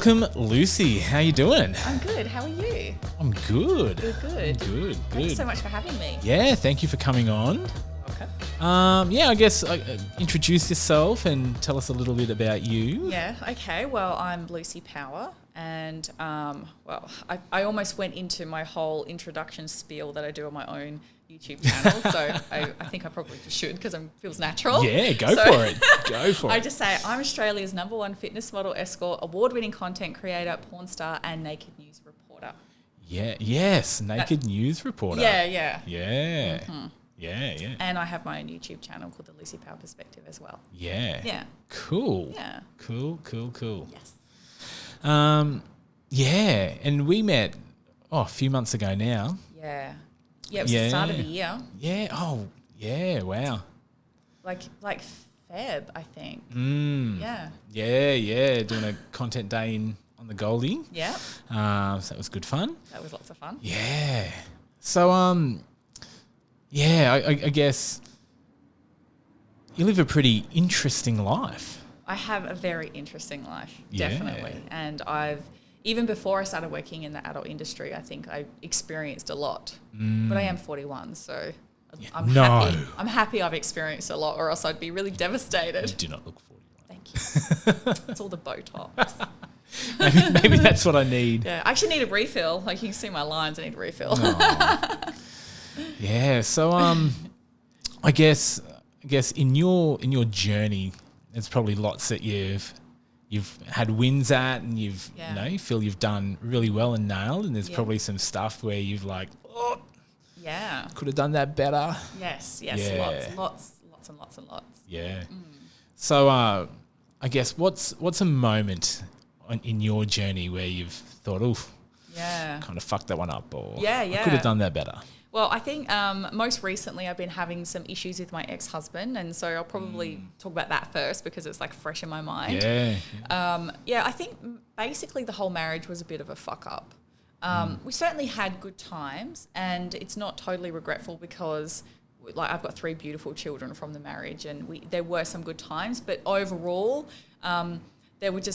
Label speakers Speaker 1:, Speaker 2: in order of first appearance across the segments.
Speaker 1: Welcome, Luci. How you doing?
Speaker 2: I'm good. How are you?
Speaker 1: I'm good.
Speaker 2: Good.
Speaker 1: Good.
Speaker 2: Thanks so much for having me.
Speaker 1: Yeah, thank you for coming on.
Speaker 2: Okay.
Speaker 1: I guess introduce yourself and tell us a little bit about you.
Speaker 2: Yeah. Okay. Well, I'm Luci Power, and I almost went into my whole introduction spiel that I do on my own YouTube channel, so I think I probably should because it feels natural.
Speaker 1: Yeah, go for it.
Speaker 2: I just say I'm Australia's #1 fitness model, escort, award-winning content creator, porn star, and naked news reporter.
Speaker 1: Yeah. Yes. Naked news reporter.
Speaker 2: Yeah.
Speaker 1: Yeah. Yeah.
Speaker 2: And I have my own YouTube channel called the Luci Power Perspective as well.
Speaker 1: Yeah.
Speaker 2: Yeah.
Speaker 1: Cool.
Speaker 2: Yeah.
Speaker 1: Cool.
Speaker 2: Yes.
Speaker 1: Yeah, and we met a few months ago now.
Speaker 2: Yeah. Yeah, it was the start of the year.
Speaker 1: Yeah. Oh, yeah. Wow.
Speaker 2: Like Feb, I think.
Speaker 1: Yeah. Yeah. Doing a content day on the Goldie.
Speaker 2: Yeah.
Speaker 1: So that was good fun.
Speaker 2: That was lots of fun.
Speaker 1: Yeah. So, I guess you live a pretty interesting life.
Speaker 2: I have a very interesting life,
Speaker 1: Yeah.
Speaker 2: definitely. And even before I started working in the adult industry, I think I experienced a lot. But I am 41, so I'm happy. I'm happy I've experienced a lot, or else I'd be really devastated.
Speaker 1: You do not look 41.
Speaker 2: Thank you. It's all the Botox.
Speaker 1: Maybe that's what I need.
Speaker 2: Yeah, I actually need a refill. Like, you can see my lines, I need a refill.
Speaker 1: Yeah. So, I guess in your journey, there's probably lots that you've had wins at, and you feel you've done really well and nailed, and there's probably some stuff where you've could have done that better.
Speaker 2: Yes,
Speaker 1: Yeah.
Speaker 2: lots and lots.
Speaker 1: Yeah. So, I guess what's a moment in your journey where you've thought, kind of fucked that one up, or I could have done that better?
Speaker 2: Well, I think most recently I've been having some issues with my ex-husband, and so I'll probably talk about that first because it's like fresh in my mind.
Speaker 1: Yeah.
Speaker 2: I think basically the whole marriage was a bit of a fuck up. We certainly had good times, and it's not totally regretful because I've got 3 beautiful children from the marriage, and there were some good times, but overall it was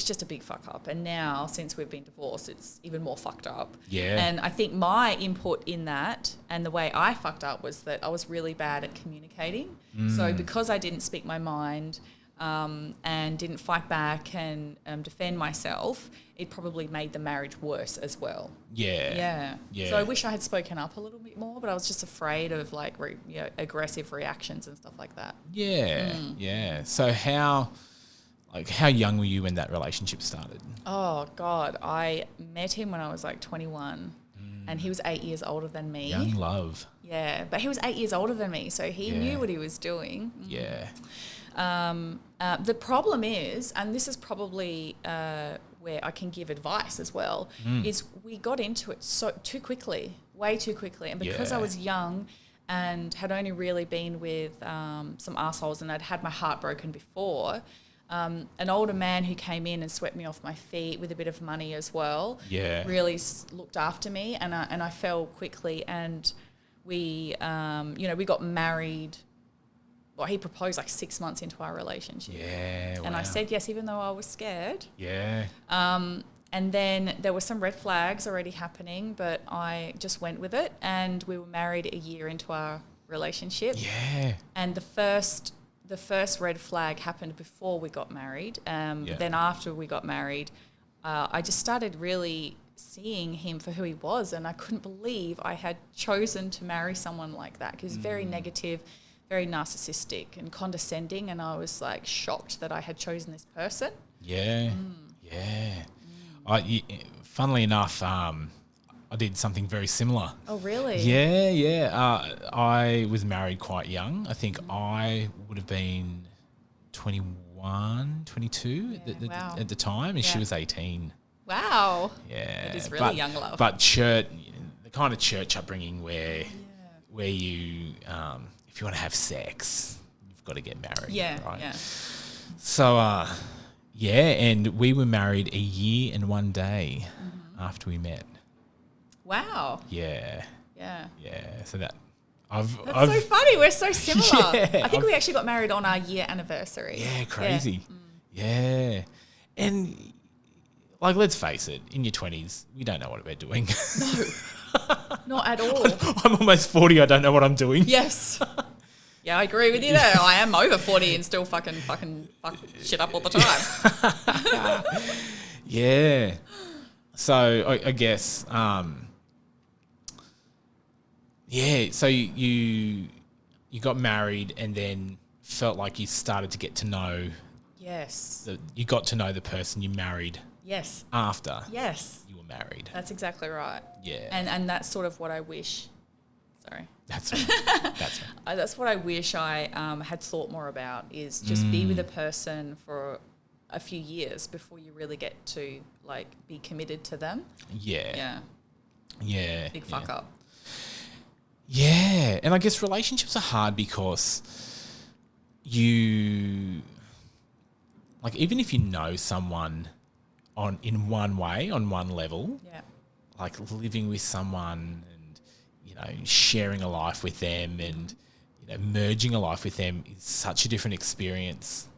Speaker 2: just a big fuck up. And now, since we've been divorced, it's even more fucked up.
Speaker 1: Yeah.
Speaker 2: And I think my input in that and the way I fucked up was that I was really bad at communicating. So because I didn't speak my mind and didn't fight back and defend myself, it probably made the marriage worse as well.
Speaker 1: Yeah.
Speaker 2: So I wish I had spoken up a little bit more, but I was just afraid of aggressive reactions and stuff like that.
Speaker 1: Yeah. So how young were you when that relationship started?
Speaker 2: Oh, God. I met him when I was like 21 and he was 8 years older than me.
Speaker 1: Young love.
Speaker 2: Yeah, but he was 8 years older than me, so he knew what he was doing.
Speaker 1: Yeah.
Speaker 2: The problem is, and this is probably where I can give advice as well, is we got into it way too quickly. And because I was young and had only really been with some assholes, and I'd had my heart broken before, an older man who came in and swept me off my feet with a bit of money as well, really looked after me, and I fell quickly, and we got married. Well, he proposed like 6 months into our relationship.
Speaker 1: Yeah,
Speaker 2: and I said yes, even though I was scared.
Speaker 1: Yeah.
Speaker 2: And then there were some red flags already happening, but I just went with it, and we were married a year into our relationship.
Speaker 1: Yeah.
Speaker 2: And the first red flag happened before we got married. Then after we got married, I just started really seeing him for who he was, and I couldn't believe I had chosen to marry someone like that. He was very negative, very narcissistic and condescending, and I was like shocked that I had chosen this person.
Speaker 1: Yeah. Funnily enough, I did something very similar.
Speaker 2: Oh, really?
Speaker 1: Yeah. I was married quite young. I think I would have been 21, 22 at the time, and she was 18.
Speaker 2: Wow.
Speaker 1: Yeah.
Speaker 2: It is really young love.
Speaker 1: But the kind of church upbringing where you, if you want to have sex, you've got to get married.
Speaker 2: Yeah.
Speaker 1: Right?
Speaker 2: Yeah.
Speaker 1: So, and we were married a year and 1 day after we met.
Speaker 2: Wow.
Speaker 1: Yeah. So that's
Speaker 2: so funny. We're so similar.
Speaker 1: Yeah,
Speaker 2: I think we actually got married on our year anniversary.
Speaker 1: Yeah, crazy. Yeah. And like, let's face it, in your 20s, we don't know what we're doing.
Speaker 2: No, not at all.
Speaker 1: I'm almost 40. I don't know what I'm doing.
Speaker 2: Yes. Yeah, I agree with you there. I am over 40 and still fuck shit up all the time.
Speaker 1: Yeah. So I guess, so you got married and then felt like you started to get to know.
Speaker 2: Yes.
Speaker 1: You got to know the person you married.
Speaker 2: Yes.
Speaker 1: After.
Speaker 2: Yes.
Speaker 1: You were married.
Speaker 2: That's exactly right.
Speaker 1: Yeah.
Speaker 2: And that's sort of what I wish. Sorry.
Speaker 1: That's right. That's right.
Speaker 2: That's what I wish I had thought more about, is just be with a person for a few years before you really get to like be committed to them.
Speaker 1: Yeah.
Speaker 2: Yeah.
Speaker 1: Yeah.
Speaker 2: Big fuck up.
Speaker 1: Yeah. And I guess relationships are hard because you, like, even if you know someone in one way, on one level,
Speaker 2: yeah,
Speaker 1: like living with someone and, you know, sharing a life with them and, you know, merging a life with them is such a different experience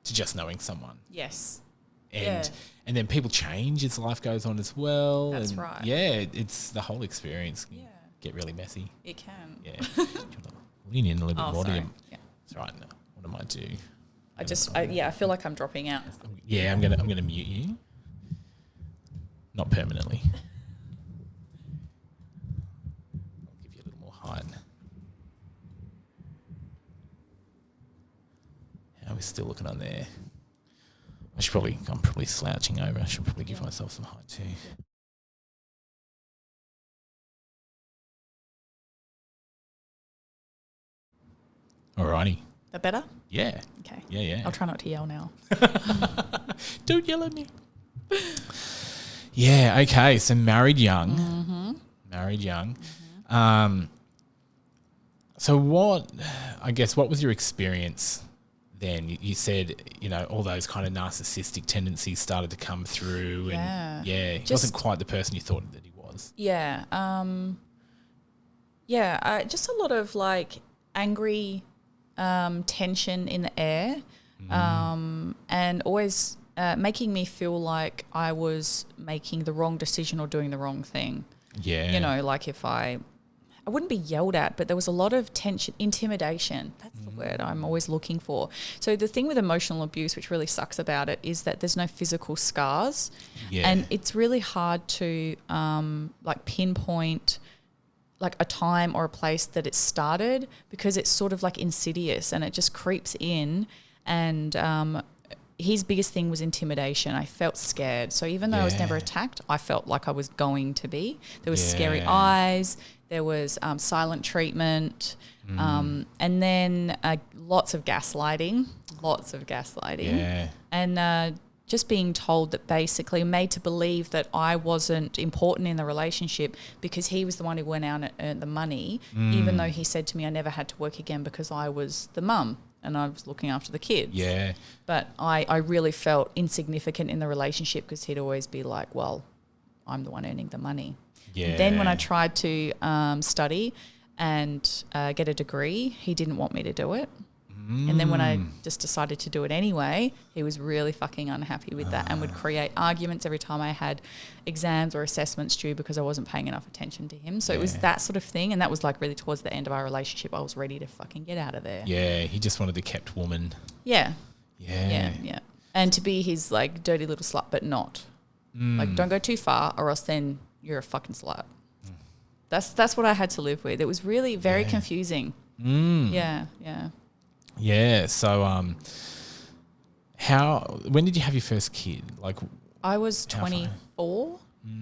Speaker 1: to just knowing someone.
Speaker 2: Yes.
Speaker 1: And then people change as life goes on as well.
Speaker 2: That's
Speaker 1: and
Speaker 2: right.
Speaker 1: Yeah, it's the whole experience can
Speaker 2: Yeah.
Speaker 1: get really messy.
Speaker 2: It can.
Speaker 1: Yeah. Do you want to lean in a little bit more?
Speaker 2: Sorry.
Speaker 1: Yeah. That's right. No, what am I doing?
Speaker 2: I feel like I'm dropping out.
Speaker 1: Yeah, I'm gonna mute you. Not permanently. I'll give you a little more height. How are we still looking on there? I'm probably slouching over. I should probably give myself some height too. Alrighty.
Speaker 2: That better?
Speaker 1: Yeah.
Speaker 2: Okay.
Speaker 1: Yeah.
Speaker 2: I'll try not to yell now.
Speaker 1: Don't yell at me. Yeah, okay. So married young.
Speaker 2: Mm-hmm.
Speaker 1: Married young. Mm-hmm. So what was your experience then? You said, you know, all those kind of narcissistic tendencies started to come through and he wasn't quite the person you thought that he was.
Speaker 2: Yeah. Just a lot of like angry tension in the air, and always making me feel like I was making the wrong decision or doing the wrong thing.
Speaker 1: Yeah.
Speaker 2: You know, like if I wouldn't be yelled at, but there was a lot of tension, intimidation. That's the word I'm always looking for. So the thing with emotional abuse, which really sucks about it, is that there's no physical scars.
Speaker 1: Yeah.
Speaker 2: And it's really hard to like pinpoint like a time or a place that it started, because it's sort of like insidious and it just creeps in. And his biggest thing was intimidation. I felt scared. So even though I was never attacked, I felt like I was going to be. There was scary eyes. There was silent treatment. And then lots of gaslighting.
Speaker 1: Yeah.
Speaker 2: And just being told that, basically made to believe that I wasn't important in the relationship because he was the one who went out and earned the money, even though he said to me I never had to work again because I was the mum and I was looking after the kids.
Speaker 1: Yeah.
Speaker 2: But I really felt insignificant in the relationship because he'd always be like, well, I'm the one earning the money.
Speaker 1: Yeah.
Speaker 2: And then when I tried to study and get a degree, he didn't want me to do it. And then when I just decided to do it anyway, he was really fucking unhappy with that and would create arguments every time I had exams or assessments due because I wasn't paying enough attention to him. So it was that sort of thing. And that was like really towards the end of our relationship. I was ready to fucking get out of there.
Speaker 1: Yeah, he just wanted the kept woman.
Speaker 2: Yeah.
Speaker 1: Yeah.
Speaker 2: Yeah. And to be his like dirty little slut, but not. Like, don't go too far or else then you're a fucking slut. That's what I had to live with. It was really very confusing. Yeah.
Speaker 1: Yeah. So, when did you have your first kid? Like,
Speaker 2: I was 24.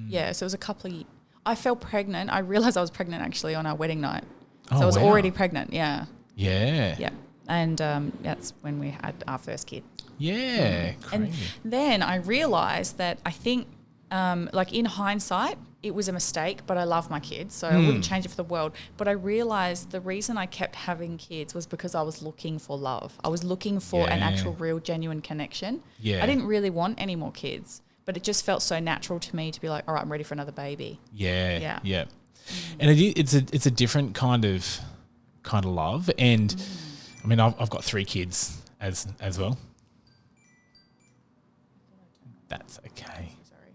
Speaker 2: Yeah, so it was a couple of I fell pregnant. I realised I was pregnant actually on our wedding night. So I was already pregnant, yeah.
Speaker 1: Yeah.
Speaker 2: Yeah. And that's when we had our first kid.
Speaker 1: Yeah. Crazy.
Speaker 2: And then I realised that I think, like in hindsight, it was a mistake, but I love my kids, so I wouldn't change it for the world. But I realised the reason I kept having kids was because I was looking for love. I was looking for an actual, real, genuine connection. Yeah. I didn't really want any more kids, but it just felt so natural to me to be like, all right, I'm ready for another baby.
Speaker 1: Yeah. And it's a different kind of love. And I mean, I've got 3 kids as well. That's okay.
Speaker 2: Sorry.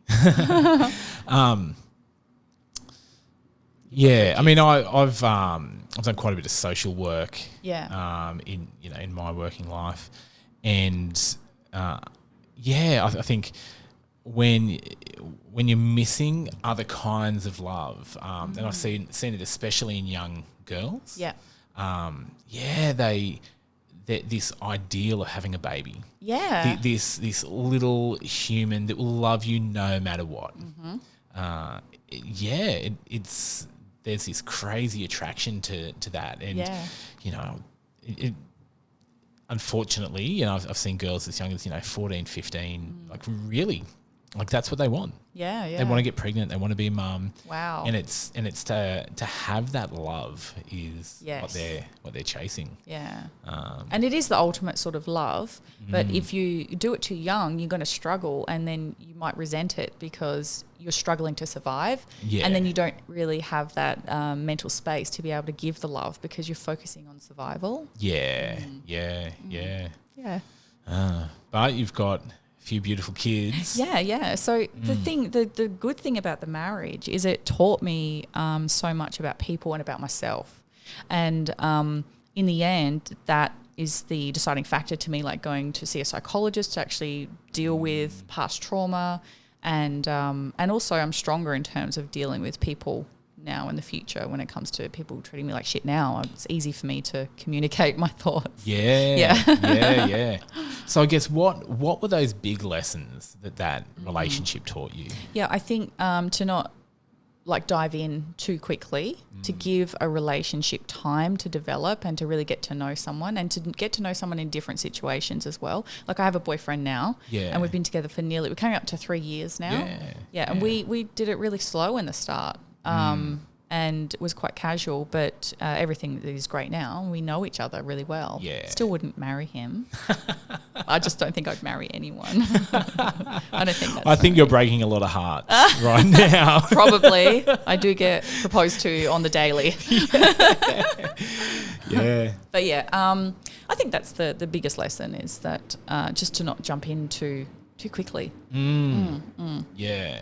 Speaker 1: Yeah, I mean, I've done quite a bit of social work.
Speaker 2: Yeah.
Speaker 1: In my working life, and I think when you're missing other kinds of love, and I've seen it especially in young girls.
Speaker 2: Yeah.
Speaker 1: This ideal of having a baby.
Speaker 2: Yeah.
Speaker 1: This little human that will love you no matter what. It's there's this crazy attraction to that, and unfortunately, I've seen girls as young as 14, 15, like really, like that's what they want.
Speaker 2: Yeah, yeah.
Speaker 1: They want to get pregnant. They want to be a mum.
Speaker 2: Wow.
Speaker 1: And it's to have that love is what they're chasing.
Speaker 2: Yeah. And it is the ultimate sort of love. But if you do it too young, you're going to struggle, and then you might resent it because you're struggling to survive.
Speaker 1: Yeah.
Speaker 2: And then you don't really have that mental space to be able to give the love because you're focusing on survival.
Speaker 1: Yeah.
Speaker 2: Yeah.
Speaker 1: But you've got few beautiful kids.
Speaker 2: Yeah. So the good thing about the marriage is it taught me so much about people and about myself. And in the end, that is the deciding factor to me, like going to see a psychologist to actually deal with past trauma. And also I'm stronger in terms of dealing with people now in the future when it comes to people treating me like shit now. It's easy for me to communicate my thoughts.
Speaker 1: Yeah. So I guess what were those big lessons that relationship taught you?
Speaker 2: Yeah, I think to not like dive in too quickly, to give a relationship time to develop and to really get to know someone, and to get to know someone in different situations as well. Like I have a boyfriend now, and we've been together for we're coming up to 3 years now. And we did it really slow in the start. And it was quite casual, but everything is great now. We know each other really well.
Speaker 1: Yeah.
Speaker 2: Still wouldn't marry him. I just don't think I'd marry anyone. I don't think that's
Speaker 1: think you're breaking a lot of hearts right now.
Speaker 2: Probably. I do get proposed to on the daily.
Speaker 1: Yeah.
Speaker 2: But I think that's the biggest lesson is that just to not jump in too quickly.
Speaker 1: Yeah.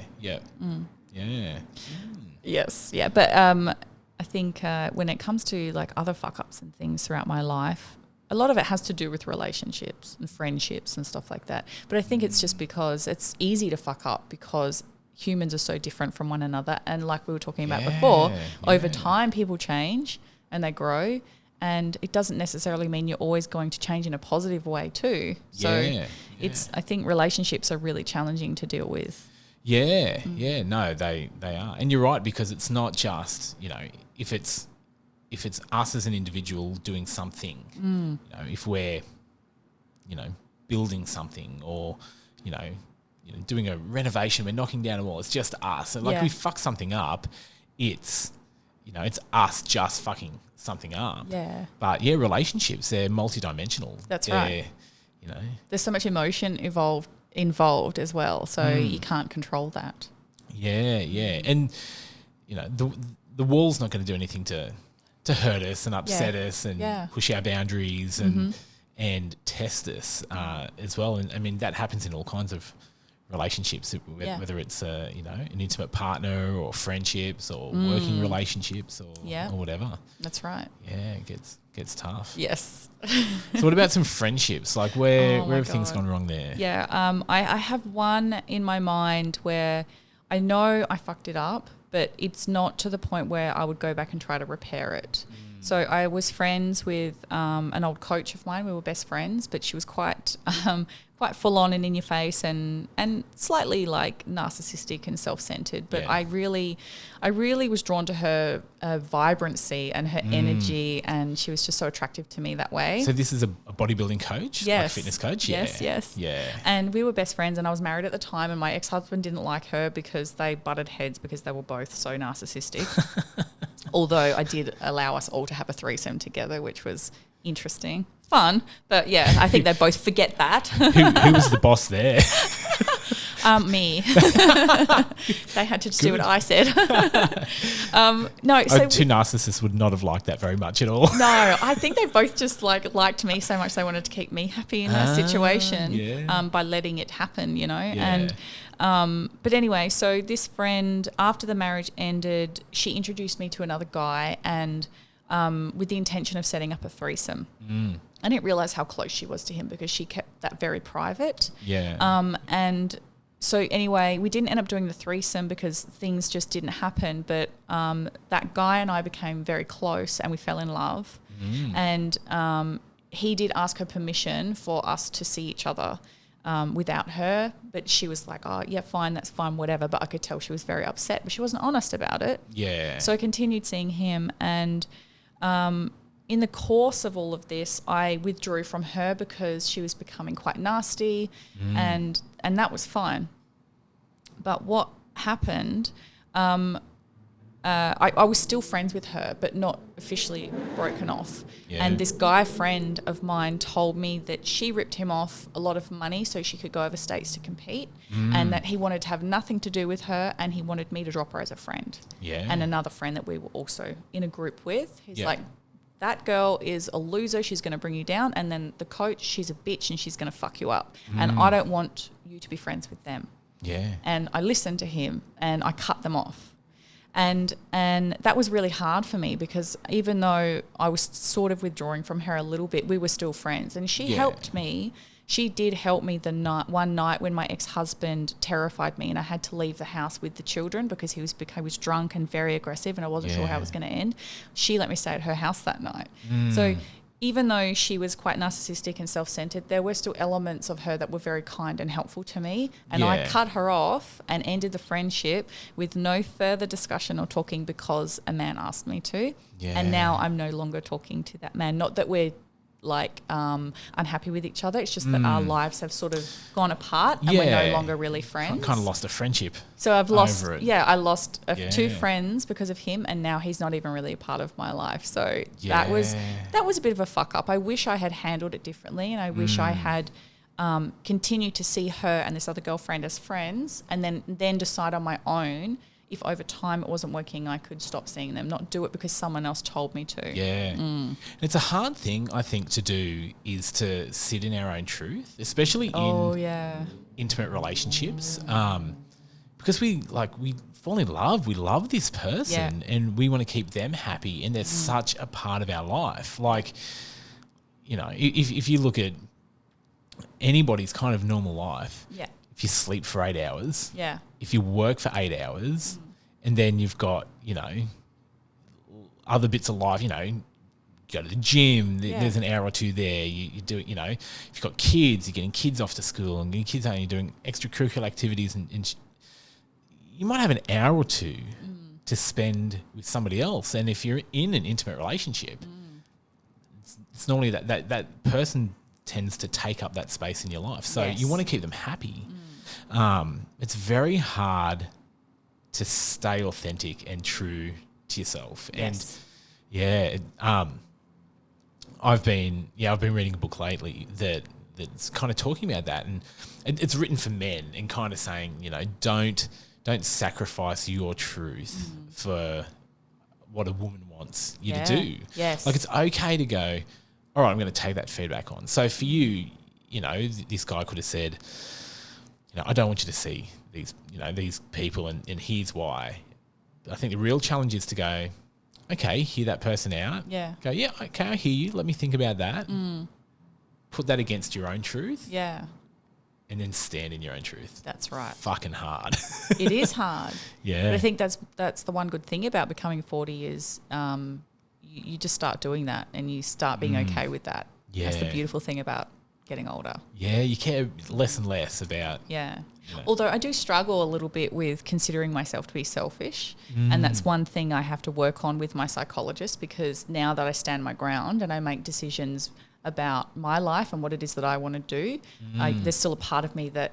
Speaker 2: Yes, yeah. But I think when it comes to like other fuck-ups and things throughout my life, a lot of it has to do with relationships and friendships and stuff like that. But I think it's just because it's easy to fuck up because humans are so different from one another. And like we were talking about before, over time people change and they grow. And it doesn't necessarily mean you're always going to change in a positive way too. So I think relationships are really challenging to deal with.
Speaker 1: No, they are, and you're right, because it's not just if it's us as an individual doing something, if we're building something or doing a renovation, we're knocking down a wall, it's just us, and we fuck something up, it's us just fucking something up. But relationships, they're multidimensional.
Speaker 2: That's right. There's so much emotion involved as well, so you can't control that.
Speaker 1: And the wall's not going to do anything to hurt us and upset us and push our boundaries and test us as well. And I mean that happens in all kinds of relationships, whether it's an intimate partner or friendships or working relationships or whatever.
Speaker 2: That's right.
Speaker 1: It gets tough.
Speaker 2: Yes.
Speaker 1: So what about some friendships? Like where have things gone wrong there?
Speaker 2: I have one in my mind where I know I fucked it up, but it's not to the point where I would go back and try to repair it. So I was friends with an old coach of mine. We were best friends, but she was quite full on and in your face and slightly like narcissistic and self-centered. But I really was drawn to her vibrancy and her energy, and she was just so attractive to me that way.
Speaker 1: So this is a bodybuilding coach?
Speaker 2: Yes.
Speaker 1: Like a fitness coach?
Speaker 2: Yes.
Speaker 1: Yeah.
Speaker 2: And we were best friends, and I was married at the time, and my ex-husband didn't like her because they butted heads because they were both so narcissistic. Although I did allow us all to have a threesome together, which was interesting. Fun. But I think they both forget that.
Speaker 1: Who was the boss there?
Speaker 2: Me. They had to do what I said. No, so
Speaker 1: two narcissists would not have liked that very much at all.
Speaker 2: No, I think they both just liked me so much they wanted to keep me happy in that situation by letting it happen, you know.
Speaker 1: Yeah.
Speaker 2: And but anyway, so this friend, after the marriage ended, she introduced me to another guy, and with the intention of setting up a threesome. I didn't realise how close she was to him because she kept that very private.
Speaker 1: Yeah.
Speaker 2: And so anyway, we didn't end up doing the threesome because things just didn't happen. But that guy and I became very close and we fell in love. And he did ask her permission for us to see each other without her. But she was like, oh, yeah, fine, that's fine, whatever. But I could tell she was very upset, but she wasn't honest about it.
Speaker 1: Yeah.
Speaker 2: So I continued seeing him, and in the course of all of this, I withdrew from her because she was becoming quite nasty, and that was fine. But what happened, I was still friends with her, but not officially broken off.
Speaker 1: Yeah.
Speaker 2: And this guy friend of mine told me that she ripped him off a lot of money so she could go overseas to compete, and that he wanted to have nothing to do with her, and he wanted me to drop her as a friend.
Speaker 1: Yeah.
Speaker 2: And another friend that we were also in a group with. He's like, that girl is a loser. She's going to bring you down. And then the coach, she's a bitch and she's going to fuck you up. And I don't want you to be friends with them.
Speaker 1: Yeah.
Speaker 2: And I listened to him and I cut them off. And that was really hard for me because even though I was sort of withdrawing from her a little bit, we were still friends. And she helped me. She did help me one night when my ex-husband terrified me and I had to leave the house with the children because he was drunk and very aggressive and I wasn't sure how it was going to end. She let me stay at her house that night. So even though she was quite narcissistic and self-centered, there were still elements of her that were very kind and helpful to me. And I cut her off and ended the friendship with no further discussion or talking because a man asked me to. Yeah. And now I'm no longer talking to that man. Not that we're unhappy with each other. It's just that our lives have sort of gone apart and we're no longer really friends.
Speaker 1: Kind of lost a friendship.
Speaker 2: So I've lost, I lost two friends because of him, and now he's not even really a part of my life. So that was a bit of a fuck up. I wish I had handled it differently, and I wish I had continued to see her and this other girlfriend as friends, and then decide on my own. If over time it wasn't working, I could stop seeing them, not do it because someone else told me to. Yeah.
Speaker 1: And it's a hard thing, I think, to do is to sit in our own truth, especially in intimate relationships. Because we fall in love, we love this person and we want to keep them happy, and they're such a part of our life. Like, you know, if you look at anybody's kind of normal life, if you sleep for 8 hours, if you work for 8 hours, and then you've got, you know, other bits of life, you know, you go to the gym, there's an hour or two there, you do it, you know, if you've got kids, you're getting kids off to school and getting kids home, you're doing extracurricular activities and you might have an hour or two to spend with somebody else. And if you're in an intimate relationship, it's normally that person tends to take up that space in your life. So you want to keep them happy. It's very hard to stay authentic and true to yourself. And I've been reading a book lately that's kind of talking about that, and it's written for men and kind of saying, you know, don't sacrifice your truth for what a woman wants you to do. Yes. Like, it's okay to go, all right, I'm going to take that feedback on. So for you, you know, this guy could have said, you know, I don't want you to see these people, and here's why. I think the real challenge is to go, okay, hear that person out. Yeah. Go, yeah, okay, I hear you. Let me think about that. Put that against your own truth. Yeah. And then stand in your own truth.
Speaker 2: That's right.
Speaker 1: Fucking hard.
Speaker 2: It is hard.
Speaker 1: Yeah.
Speaker 2: But I think that's the one good thing about becoming 40 is you just start doing that and you start being okay with that. Yeah. That's the beautiful thing about getting older.
Speaker 1: Yeah, you care less and less about...
Speaker 2: Yeah. You know. Although I do struggle a little bit with considering myself to be selfish, and that's one thing I have to work on with my psychologist, because now that I stand my ground and I make decisions about my life and what it is that I want to do, there's still a part of me that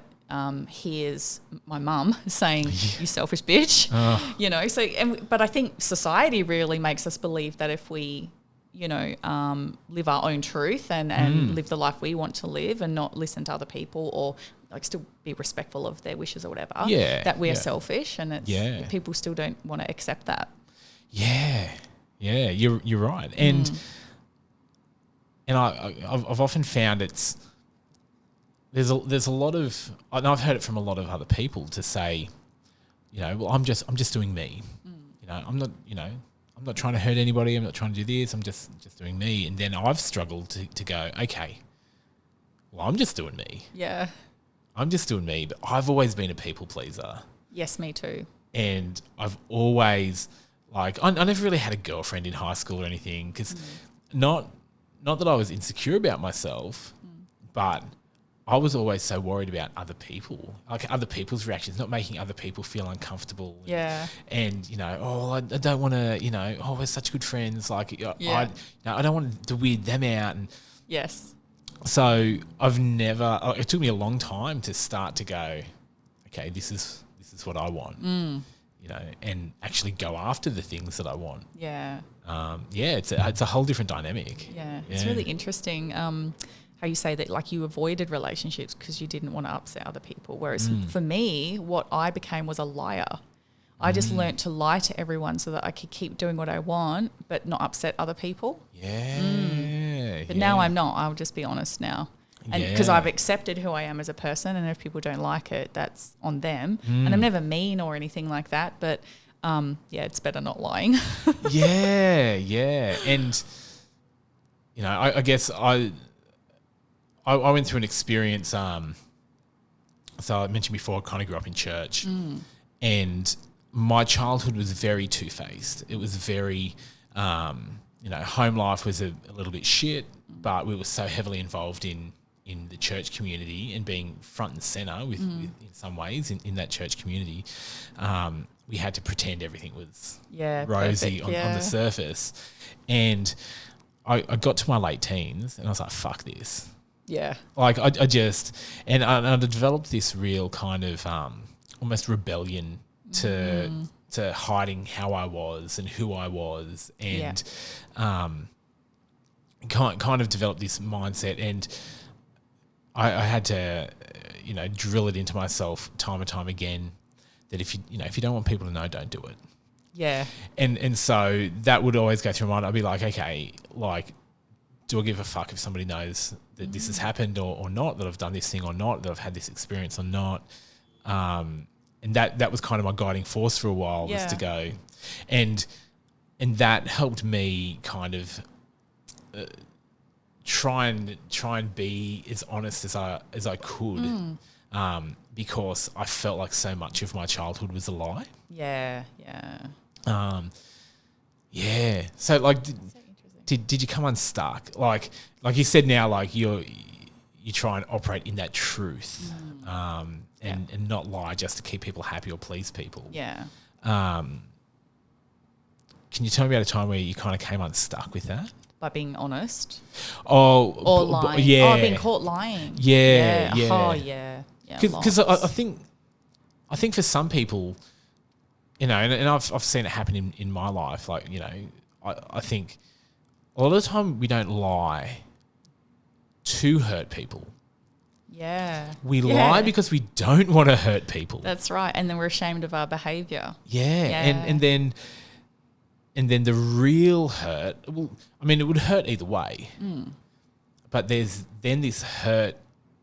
Speaker 2: hears my mum saying, you selfish bitch, you know. So, but I think society really makes us believe that if we, you know, live our own truth and live the life we want to live and not listen to other people or like still be respectful of their wishes or whatever.
Speaker 1: Yeah.
Speaker 2: That we're selfish, and it's people still don't want to accept that.
Speaker 1: Yeah. Yeah. You're right. And I've often found there's a lot of, and I've heard it from a lot of other people to say, well, I'm just doing me. I'm not trying to hurt anybody. I'm not trying to do this. I'm just doing me. And then I've struggled to go, okay, well, I'm just doing me.
Speaker 2: Yeah.
Speaker 1: I'm just doing me. But I've always been a people pleaser.
Speaker 2: Yes, me too.
Speaker 1: And I've always, I never really had a girlfriend in high school or anything, because not that I was insecure about myself, but I was always so worried about other people, like other people's reactions, not making other people feel uncomfortable.
Speaker 2: Yeah.
Speaker 1: And I don't want to, we're such good friends. I don't want to weird them out. And
Speaker 2: yes.
Speaker 1: So I've never. It took me a long time to start to go, okay, this is what I want. And actually go after the things that I want.
Speaker 2: Yeah.
Speaker 1: It's a whole different dynamic.
Speaker 2: Yeah. It's really interesting. How you say that, like, you avoided relationships because you didn't want to upset other people. Whereas for me, what I became was a liar. I just learnt to lie to everyone so that I could keep doing what I want but not upset other people.
Speaker 1: Yeah.
Speaker 2: But now I'm not. I'll just be honest now. And because I've accepted who I am as a person, and if people don't like it, that's on them. And I'm never mean or anything like that. But, it's better not lying.
Speaker 1: Yeah. And, I guess I went through an experience. So I mentioned before, I kind of grew up in church, and my childhood was very two-faced. It was very, home life was a little bit shit, but we were so heavily involved in the church community and being front and center with in some ways in that church community. We had to pretend everything was rosy on the surface. And I got to my late teens and I was like, fuck this.
Speaker 2: Yeah.
Speaker 1: Like I just, and I developed this real kind of almost rebellion to hiding how I was and who I was, and kind of developed this mindset. And I had to, drill it into myself time and time again that if you don't want people to know, don't do it.
Speaker 2: Yeah.
Speaker 1: And so that would always go through my mind. I'd be like, okay, like, do I give a fuck if somebody knows that this has happened or not, that I've done this thing or not, that I've had this experience or not? And that was kind of my guiding force for a while, was to go. And that helped me kind of try and be as honest as I could, because I felt like so much of my childhood was a lie.
Speaker 2: Yeah.
Speaker 1: So like, did you come unstuck? Like you said now, like you try and operate in that truth, and not lie just to keep people happy or please people.
Speaker 2: Yeah.
Speaker 1: Can you tell me about a time where you kind of came unstuck with that?
Speaker 2: By being honest?
Speaker 1: Or
Speaker 2: lying.
Speaker 1: Yeah.
Speaker 2: Oh, being caught lying.
Speaker 1: Yeah.
Speaker 2: Oh, yeah.
Speaker 1: Because I think for some people, and I've seen it happen in my life. Like, I think a lot of the time we don't lie to hurt people.
Speaker 2: Yeah.
Speaker 1: We lie because we don't want to hurt people.
Speaker 2: That's right. And then we're ashamed of our behaviour.
Speaker 1: Yeah. And then the real hurt, well, I mean, it would hurt either way. But there's then this hurt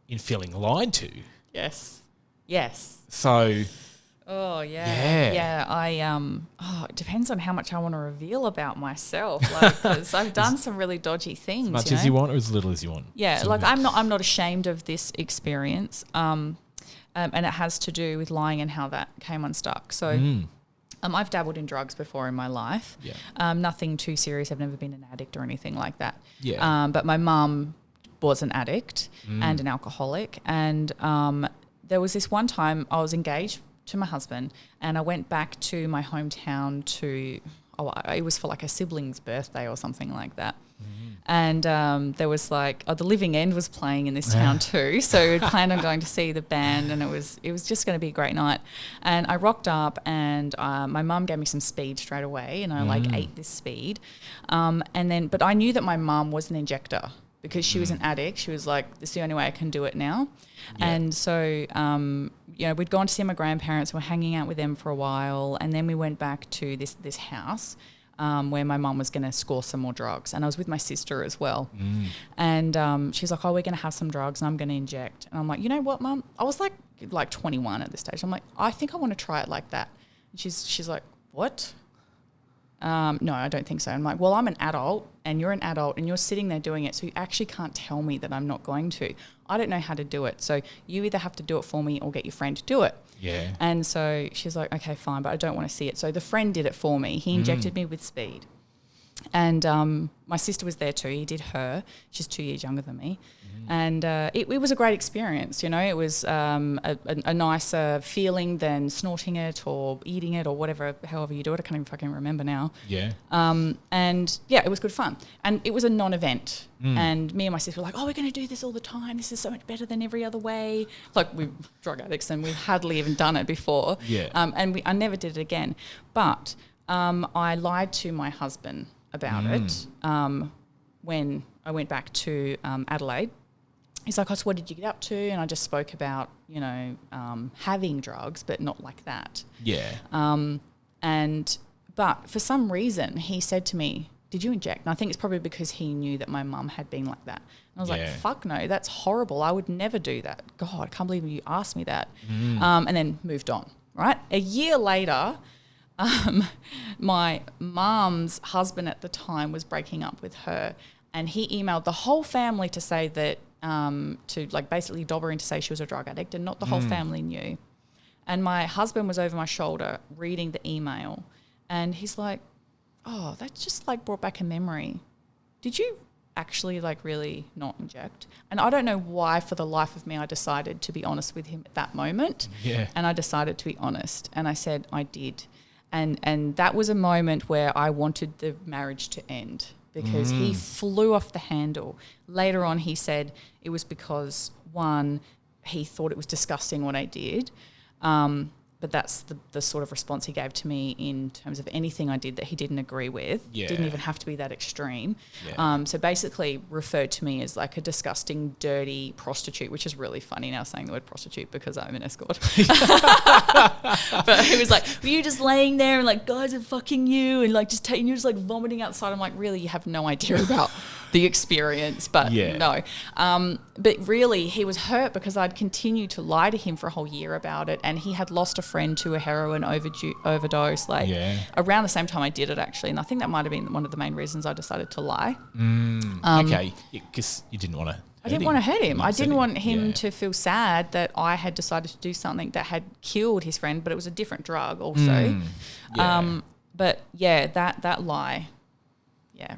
Speaker 1: in feeling lied to.
Speaker 2: Yes.
Speaker 1: So.
Speaker 2: Oh, yeah. Yeah. It depends on how much I want to reveal about myself. Like, because I've done some really dodgy things.
Speaker 1: As much as you want or as little as you want.
Speaker 2: Yeah. Like, I'm not ashamed of this experience. And it has to do with lying and how that came unstuck. So I've dabbled in drugs before in my life.
Speaker 1: Yeah.
Speaker 2: Nothing too serious. I've never been an addict or anything like that.
Speaker 1: Yeah.
Speaker 2: But my mum was an addict and an alcoholic. And there was this one time I was engaged to my husband, and I went back to my hometown it was for like a sibling's birthday or something like that. And there was like, The Living End was playing in this town too. So we planned on going to see the band, and it was just going to be a great night. And I rocked up, and my mum gave me some speed straight away, and I ate this speed. But I knew that my mum was an injector. because she was an addict. She was like, this is the only way I can do it now. Yeah. And so, we'd gone to see my grandparents. We're hanging out with them for a while. And then we went back to this house where my mum was going to score some more drugs. And I was with my sister as well. And she's like, we're going to have some drugs and I'm going to inject. And I'm like, you know what, Mum? I was like 21 at this stage. I'm like, I think I want to try it like that. And she's like, what? No, I don't think so. I'm like, well, I'm an adult and you're an adult and you're sitting there doing it. So you actually can't tell me that I'm not going to. I don't know how to do it. So you either have to do it for me or get your friend to do it.
Speaker 1: Yeah.
Speaker 2: And so she's like, okay, fine, but I don't want to see it. So the friend did it for me. He injected me with speed. And my sister was there too. He did her. She's 2 years younger than me. And it was a great experience, you know. It was a nicer feeling than snorting it or eating it or whatever, however you do it. I can't even fucking remember now.
Speaker 1: Yeah.
Speaker 2: And, yeah, it was good fun. And it was a non-event. And me and my sister were like, we're going to do this all the time. This is so much better than every other way. Like, we're drug addicts and we've hardly even done it before.
Speaker 1: Yeah.
Speaker 2: And I never did it again. But I lied to my husband about it when I went back to Adelaide. He's like, so what did you get up to? And I just spoke about, having drugs, but not like that.
Speaker 1: Yeah.
Speaker 2: But for some reason, he said to me, did you inject? And I think it's probably because he knew that my mum had been like that. And I was like, fuck no, that's horrible. I would never do that. God, I can't believe you asked me that. And then moved on, right? A year later, my mum's husband at the time was breaking up with her, and he emailed the whole family to say that, to like basically dob her in to say she was a drug addict, and not the whole family knew. And my husband was over my shoulder reading the email, and he's like, that just like brought back a memory. Did you actually like really not inject? And I don't know why for the life of me I decided to be honest with him at that moment.
Speaker 1: Yeah.
Speaker 2: And I decided to be honest, and I said I did. And that was a moment where I wanted the marriage to end, because he flew off the handle. Later on, he said it was because, one, he thought it was disgusting what I did, but that's the sort of response he gave to me in terms of anything I did that he didn't agree with.
Speaker 1: Yeah.
Speaker 2: Didn't even have to be that extreme.
Speaker 1: Yeah.
Speaker 2: So basically referred to me as like a disgusting, dirty prostitute, which is really funny now saying the word prostitute because I'm an escort. But he was like, were you just laying there and like guys are fucking you and like just you're just like vomiting outside? I'm like, really, you have no idea about the experience, but no. But really he was hurt because I'd continued to lie to him for a whole year about it, and he had lost a friend to a heroin overdose around the same time I did it, actually. And I think that might have been one of the main reasons I decided to lie.
Speaker 1: Okay, because you didn't want to
Speaker 2: I didn't want to hurt him. I didn't want him to feel sad that I had decided to do something that had killed his friend, but it was a different drug also. But yeah, that lie,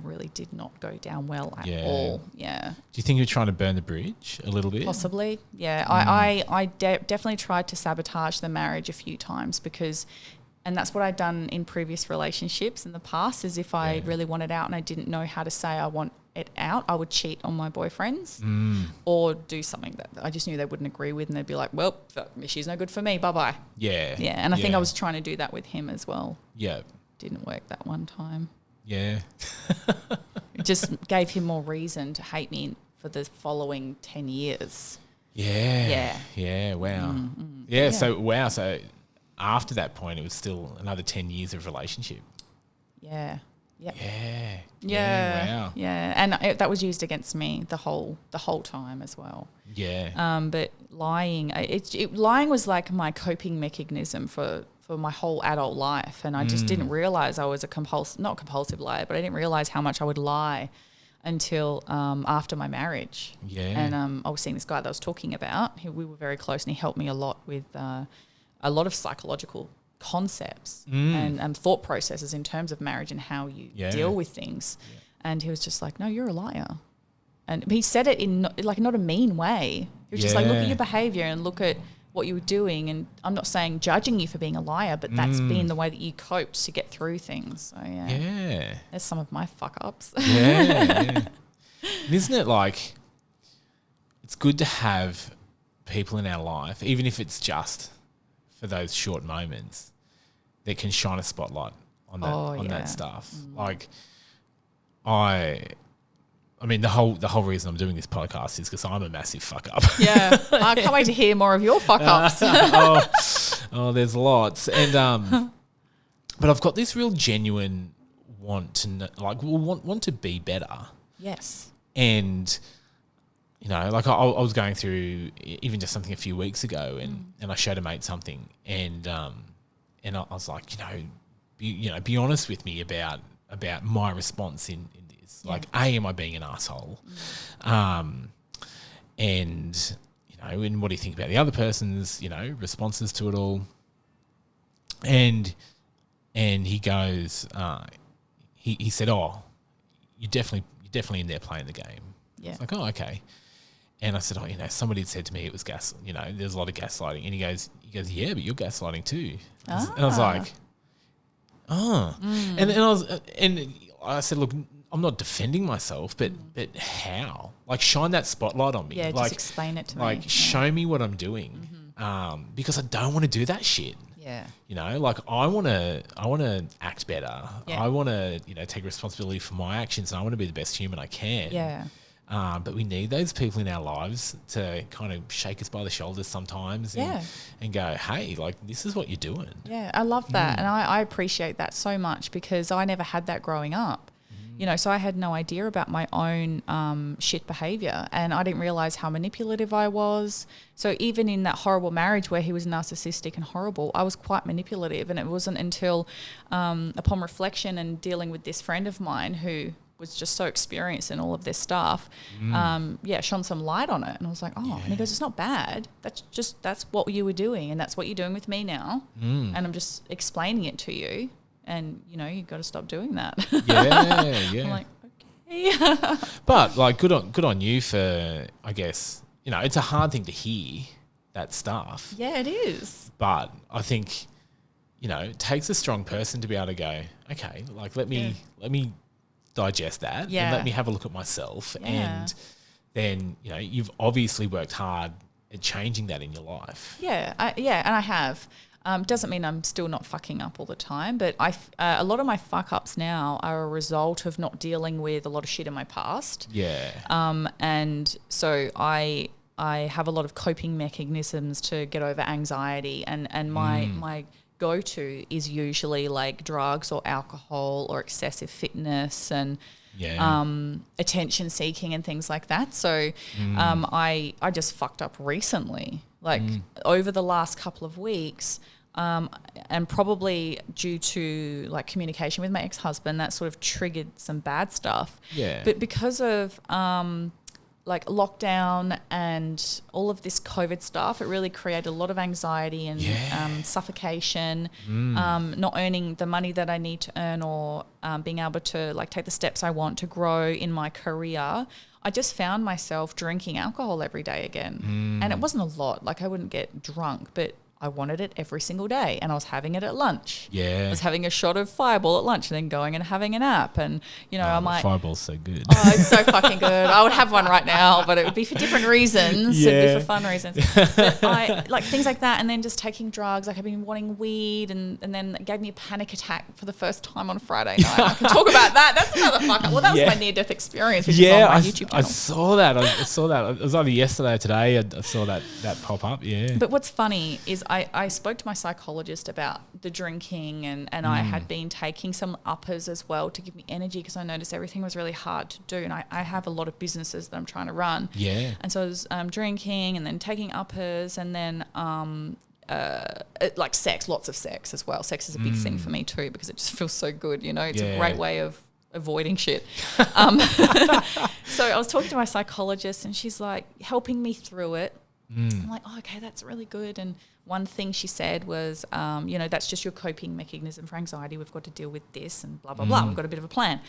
Speaker 2: really did not go down well at all. Yeah.
Speaker 1: Do you think you were trying to burn the bridge a little bit?
Speaker 2: Possibly, yeah. I definitely tried to sabotage the marriage a few times because, and that's what I'd done in previous relationships in the past, is if I really wanted out and I didn't know how to say I want it out, I would cheat on my boyfriends or do something that I just knew they wouldn't agree with, and they'd be like, well, she's no good for me, bye-bye. Yeah. Yeah, and I think I was trying to do that with him as well. Yeah. Didn't work that one time. Yeah. It just gave him more reason to hate me for the following 10 years. Yeah. Wow. Yeah. So after that point, it was still another 10 years of relationship. Yeah. Yep. Yeah. Wow. Yeah. And that was used against me the whole time as well. Yeah. But lying, lying was like my coping mechanism for my whole adult life, and I just didn't realize I was not compulsive liar, but I didn't realize how much I would lie until after my marriage. Yeah. And I was seeing this guy that I was talking about. We were very close, and he helped me a lot with a lot of psychological concepts and thought processes in terms of marriage and how you deal with things. Yeah. And he was just like, no, you're a liar. And he said it in not a mean way. He was just like, look at your behavior and look at what you were doing, and I'm not saying judging you for being a liar, but that's been the way that you coped to get through things. So yeah, that's some of my fuck ups. Yeah. Isn't it like, it's good to have people in our life, even if it's just for those short moments, that can shine a spotlight on that that stuff. Like I
Speaker 1: I mean, the whole reason I'm doing this podcast is because I'm a massive fuck up.
Speaker 2: Yeah. I can't wait to hear more of your fuck ups.
Speaker 1: There's lots. And but I've got this real genuine want to want to be better.
Speaker 2: Yes.
Speaker 1: And you know, like I was going through even just something a few weeks ago, and I showed a mate something, and I was like, be honest with me about my response in this. Yeah. Like, am I being an asshole? And and what do you think about the other person's responses to it all? And he goes, he said, "Oh, you're definitely in there playing the game."
Speaker 2: Yeah.
Speaker 1: It's like, oh, okay. And I said, somebody had said to me it was there's a lot of gaslighting. And he goes, yeah, but you're gaslighting too. And I was like, oh. And I said, look, I'm not defending myself, but how? Like, shine that spotlight on me.
Speaker 2: Yeah,
Speaker 1: like,
Speaker 2: just explain it to me.
Speaker 1: Like, show me what I'm doing. Because I don't want to do that shit.
Speaker 2: Yeah.
Speaker 1: Like I want to act better.
Speaker 2: Yeah.
Speaker 1: I want to, take responsibility for my actions, and I want to be the best human I can.
Speaker 2: Yeah.
Speaker 1: But we need those people in our lives to kind of shake us by the shoulders sometimes and go, hey, like, this is what you're doing.
Speaker 2: Yeah, I love that. And I appreciate that so much because I never had that growing up. So I had no idea about my own shit behavior, and I didn't realize how manipulative I was. So even in that horrible marriage where he was narcissistic and horrible, I was quite manipulative. And it wasn't until upon reflection and dealing with this friend of mine who was just so experienced in all of this stuff, shone some light on it. And I was like, and he goes, it's not bad. That's what you were doing, and that's what you're doing with me now. And I'm just explaining it to you. And, you've got to stop doing that. Yeah. I'm like, okay.
Speaker 1: But, like, good on you for, I guess, it's a hard thing to hear, that stuff.
Speaker 2: Yeah, it is.
Speaker 1: But I think, it takes a strong person to be able to go, okay, like, let me digest that and let me have a look at myself.
Speaker 2: Yeah.
Speaker 1: And then, you've obviously worked hard at changing that in your life.
Speaker 2: Yeah, and I have. Doesn't mean I'm still not fucking up all the time, but a lot of my fuck ups now are a result of not dealing with a lot of shit in my past.
Speaker 1: Yeah.
Speaker 2: And so I have a lot of coping mechanisms to get over anxiety, and my go-to is usually like drugs or alcohol or excessive fitness and attention seeking and things like that. So I just fucked up recently. Like over the last couple of weeks, and probably due to like communication with my ex-husband, that sort of triggered some bad stuff.
Speaker 1: Yeah.
Speaker 2: But because of like lockdown and all of this COVID stuff, it really created a lot of anxiety and suffocation, not earning the money that I need to earn or being able to like take the steps I want to grow in my career. I just found myself drinking alcohol every day again. And it wasn't a lot. Like I wouldn't get drunk, but I wanted it every single day, and I was having it at lunch.
Speaker 1: Yeah.
Speaker 2: I was having a shot of Fireball at lunch and then going and having a nap. And, I might...
Speaker 1: Fireball's so good.
Speaker 2: Oh, it's so fucking good. I would have one right now, but it would be for different reasons.
Speaker 1: Yeah.
Speaker 2: It'd be for fun reasons. But I like things like that, and then just taking drugs. Like I've been wanting weed, and then it gave me a panic attack for the first time on Friday night. I can talk about that. That's another fuck up. Well, that was my near-death experience, which is on my YouTube channel.
Speaker 1: I saw that. I saw that. It was either yesterday or today. I saw that pop up, yeah.
Speaker 2: But what's funny is I spoke to my psychologist about the drinking, and I had been taking some uppers as well to give me energy because I noticed everything was really hard to do, and I have a lot of businesses that I'm trying to run.
Speaker 1: Yeah.
Speaker 2: And so I was drinking and then taking uppers, and then like sex, lots of sex as well. Sex is a big thing for me too because it just feels so good, It's a great way of avoiding shit. So I was talking to my psychologist, and she's like helping me through it. I'm like, oh, okay, that's really good. And one thing she said was, that's just your coping mechanism for anxiety. We've got to deal with this and blah, blah, blah. We've got a bit of a plan.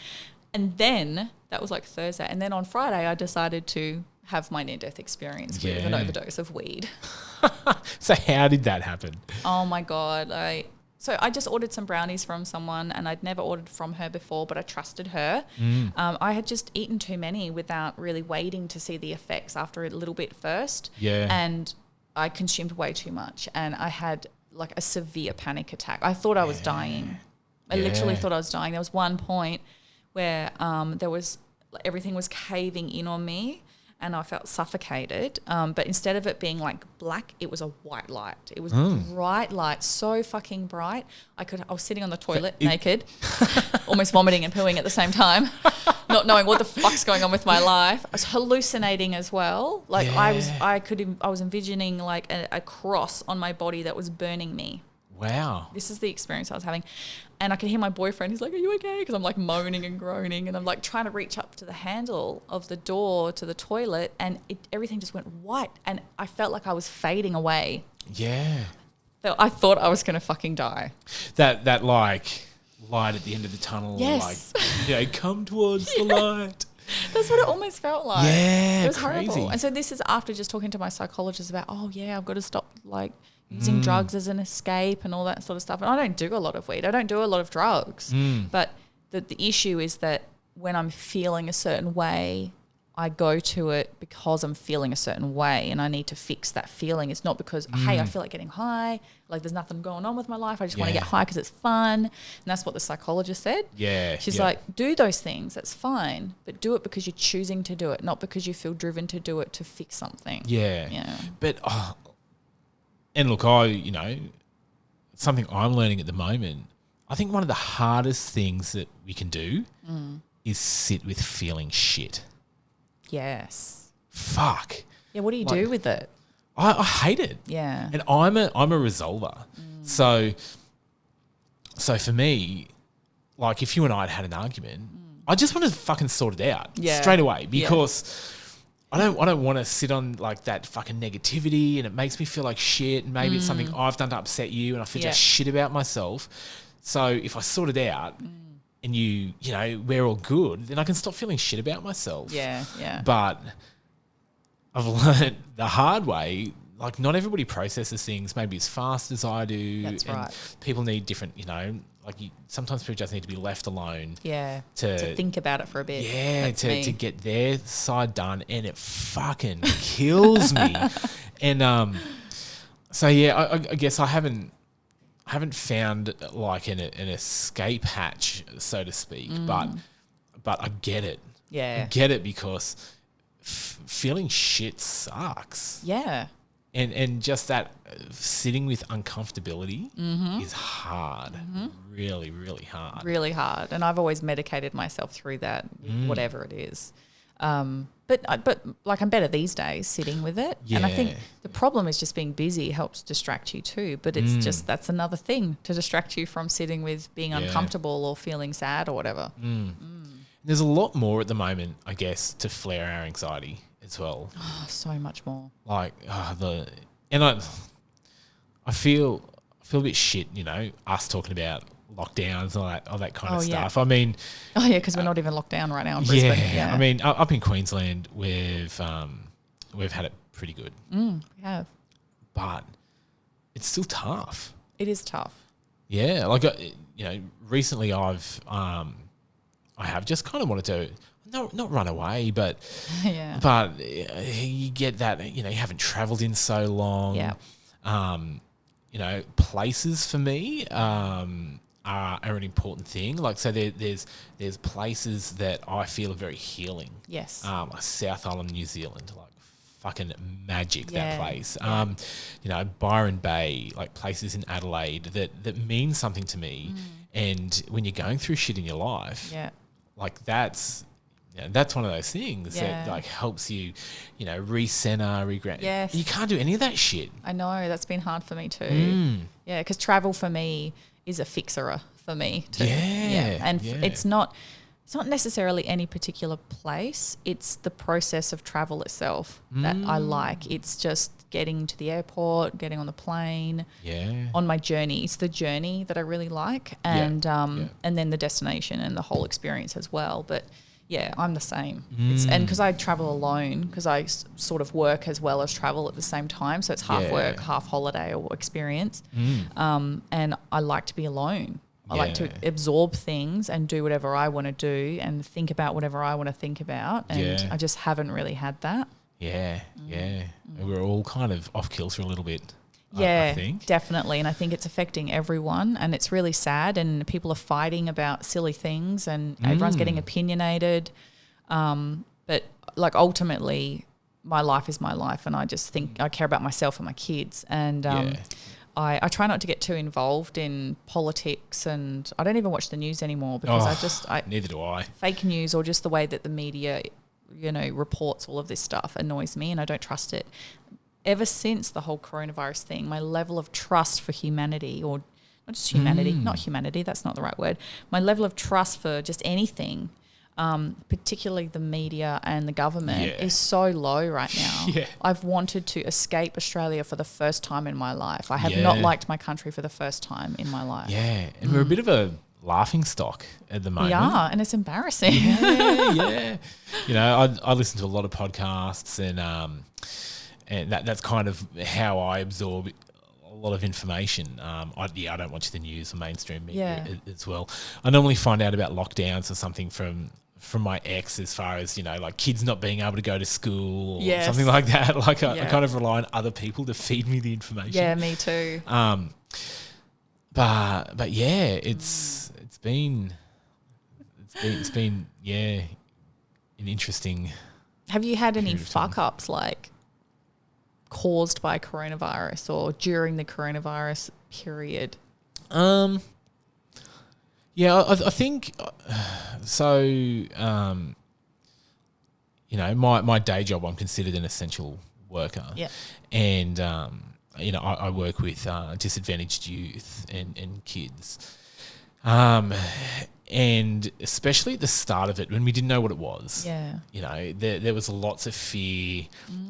Speaker 2: And then that was like Thursday. And then on Friday, I decided to have my near-death experience with an overdose of weed.
Speaker 1: So how did that happen?
Speaker 2: Oh, my God. So I just ordered some brownies from someone, and I'd never ordered from her before, but I trusted her. I had just eaten too many without really waiting to see the effects after a little bit first.
Speaker 1: Yeah.
Speaker 2: And I consumed way too much, and I had like a severe panic attack. I thought I was dying. I literally thought I was dying. There was one point where there was everything was caving in on me and I felt suffocated. But instead of it being like black, it was a white light. It was bright light, so fucking bright. I was sitting on the toilet naked, almost vomiting and pooing at the same time, not knowing what the fuck's going on with my life. I was hallucinating as well. Like I was envisioning like a cross on my body that was burning me.
Speaker 1: Wow.
Speaker 2: This is the experience I was having. And I could hear my boyfriend, he's like, are you okay? Because I'm like moaning and groaning and I'm like trying to reach up to the handle of the door to the toilet and everything just went white and I felt like I was fading away.
Speaker 1: Yeah.
Speaker 2: I thought I was going to fucking die.
Speaker 1: That like light at the end of the tunnel.
Speaker 2: Yes.
Speaker 1: Like, come towards the light.
Speaker 2: That's what it almost felt like.
Speaker 1: Yeah,
Speaker 2: it was
Speaker 1: crazy.
Speaker 2: horrible. And so this is after just talking to my psychologist about, I've got to stop like using drugs as an escape and all that sort of stuff. And I don't do a lot of weed. I don't do a lot of drugs. But the issue is that when I'm feeling a certain way, I go to it because I'm feeling a certain way and I need to fix that feeling. It's not because, hey, I feel like getting high, like there's nothing going on with my life. I just want to get high because it's fun. And that's what the psychologist said.
Speaker 1: Yeah.
Speaker 2: She's like, do those things. That's fine. But do it because you're choosing to do it, not because you feel driven to do it to fix something.
Speaker 1: Yeah.
Speaker 2: Yeah.
Speaker 1: But, and look, something I'm learning at the moment, I think one of the hardest things that we can do is sit with feeling shit.
Speaker 2: Yes.
Speaker 1: Fuck.
Speaker 2: Yeah, what do you do with it?
Speaker 1: I hate it.
Speaker 2: Yeah.
Speaker 1: And I'm a resolver. So for me, like if you and I had an argument, I just want to fucking sort it out straight away because I don't want to sit on like that fucking negativity and it makes me feel like shit and maybe it's something I've done to upset you and I feel just shit about myself. So if I sort it out and you know, we're all good, then I can stop feeling shit about myself.
Speaker 2: Yeah, yeah.
Speaker 1: But I've learned the hard way, like not everybody processes things maybe as fast as I do.
Speaker 2: That's
Speaker 1: and
Speaker 2: right.
Speaker 1: People need different, like sometimes people just need to be left alone.
Speaker 2: Yeah.
Speaker 1: To
Speaker 2: think about it for a bit.
Speaker 1: Yeah, to get their side done and it fucking kills me. And so yeah, I guess I haven't found like an escape hatch, so to speak, but I get it.
Speaker 2: Yeah.
Speaker 1: I get it because feeling shit sucks.
Speaker 2: Yeah.
Speaker 1: And just that sitting with uncomfortability is hard. Really, really hard.
Speaker 2: Really hard. And I've always medicated myself through that, whatever it is. But like I'm better these days sitting with it.
Speaker 1: Yeah.
Speaker 2: And I think the problem is just being busy helps distract you too. But it's just that's another thing to distract you from sitting with being uncomfortable or feeling sad or whatever.
Speaker 1: There's a lot more at the moment, I guess, to flare our anxiety as well.
Speaker 2: Oh, so much more.
Speaker 1: Like I feel a bit shit, you know, us talking about lockdowns and all that kind of stuff. I mean,
Speaker 2: because we're not even locked down right now in Brisbane.
Speaker 1: Yeah, I mean, up in Queensland, we've had it pretty good.
Speaker 2: We have,
Speaker 1: but it's still tough.
Speaker 2: It is tough.
Speaker 1: Yeah, like recently I have just kind of wanted to not run away, but you get that, you haven't travelled in so long.
Speaker 2: Yeah.
Speaker 1: Places for me are an important thing. Like, so there's places that I feel are very healing.
Speaker 2: Yes.
Speaker 1: South Island, New Zealand, like fucking magic, that place.
Speaker 2: Yeah.
Speaker 1: Byron Bay, like places in Adelaide that mean something to me. And when you're going through shit in your life, like that's one of those things that like helps you, recenter, reground.
Speaker 2: Yes.
Speaker 1: You can't do any of that shit.
Speaker 2: I know, that's been hard for me too. Yeah, because travel for me is a fixer for me too. It's not necessarily any particular place. It's the process of travel itself that I like. It's just getting to the airport, getting on the plane, on my journey. It's the journey that I really like, and then the destination and the whole experience as well. But yeah, I'm the same. And because I travel alone, because I sort of work as well as travel at the same time, so it's half work, half holiday or experience. And I like to be alone. I like to absorb things and do whatever I want to do and think about whatever I want to think about. And I just haven't really had that. We're all kind of off kilter a little bit. I think. Definitely. And I think it's affecting everyone, and it's really sad, and people are fighting about silly things, and everyone's getting opinionated. But like ultimately, my life is my life, and I just think I care about myself and my kids. And I try not to get too involved in politics, and I don't even watch the news anymore because
Speaker 1: neither do I.
Speaker 2: Fake news or just the way that the media, reports all of this stuff annoys me, and I don't trust it. Ever since the whole coronavirus thing, my level of trust for humanity, or not just humanity, not humanity, that's not the right word. My level of trust for just anything, particularly the media and the government, is so low right now. I've wanted to escape Australia for the first time in my life. I have not liked my country for the first time in my life.
Speaker 1: Yeah, and we're a bit of a laughing stock at the moment.
Speaker 2: We are, and it's embarrassing.
Speaker 1: Yeah. I listen to a lot of podcasts, and that's kind of how I absorb a lot of information. I don't watch the news or mainstream media as well. I normally find out about lockdowns or something from my ex, as far as, like kids not being able to go to school or something like that. Like I kind of rely on other people to feed me the information.
Speaker 2: Yeah, me too.
Speaker 1: But yeah, it's been an interesting.
Speaker 2: Have you had any fuck ups like caused by coronavirus or during the coronavirus period?
Speaker 1: Yeah, I think so. My day job, I'm considered an essential worker.
Speaker 2: Yeah.
Speaker 1: And, I work with disadvantaged youth and kids. And especially at the start of it, when we didn't know what it was.
Speaker 2: Yeah.
Speaker 1: There was lots of fear.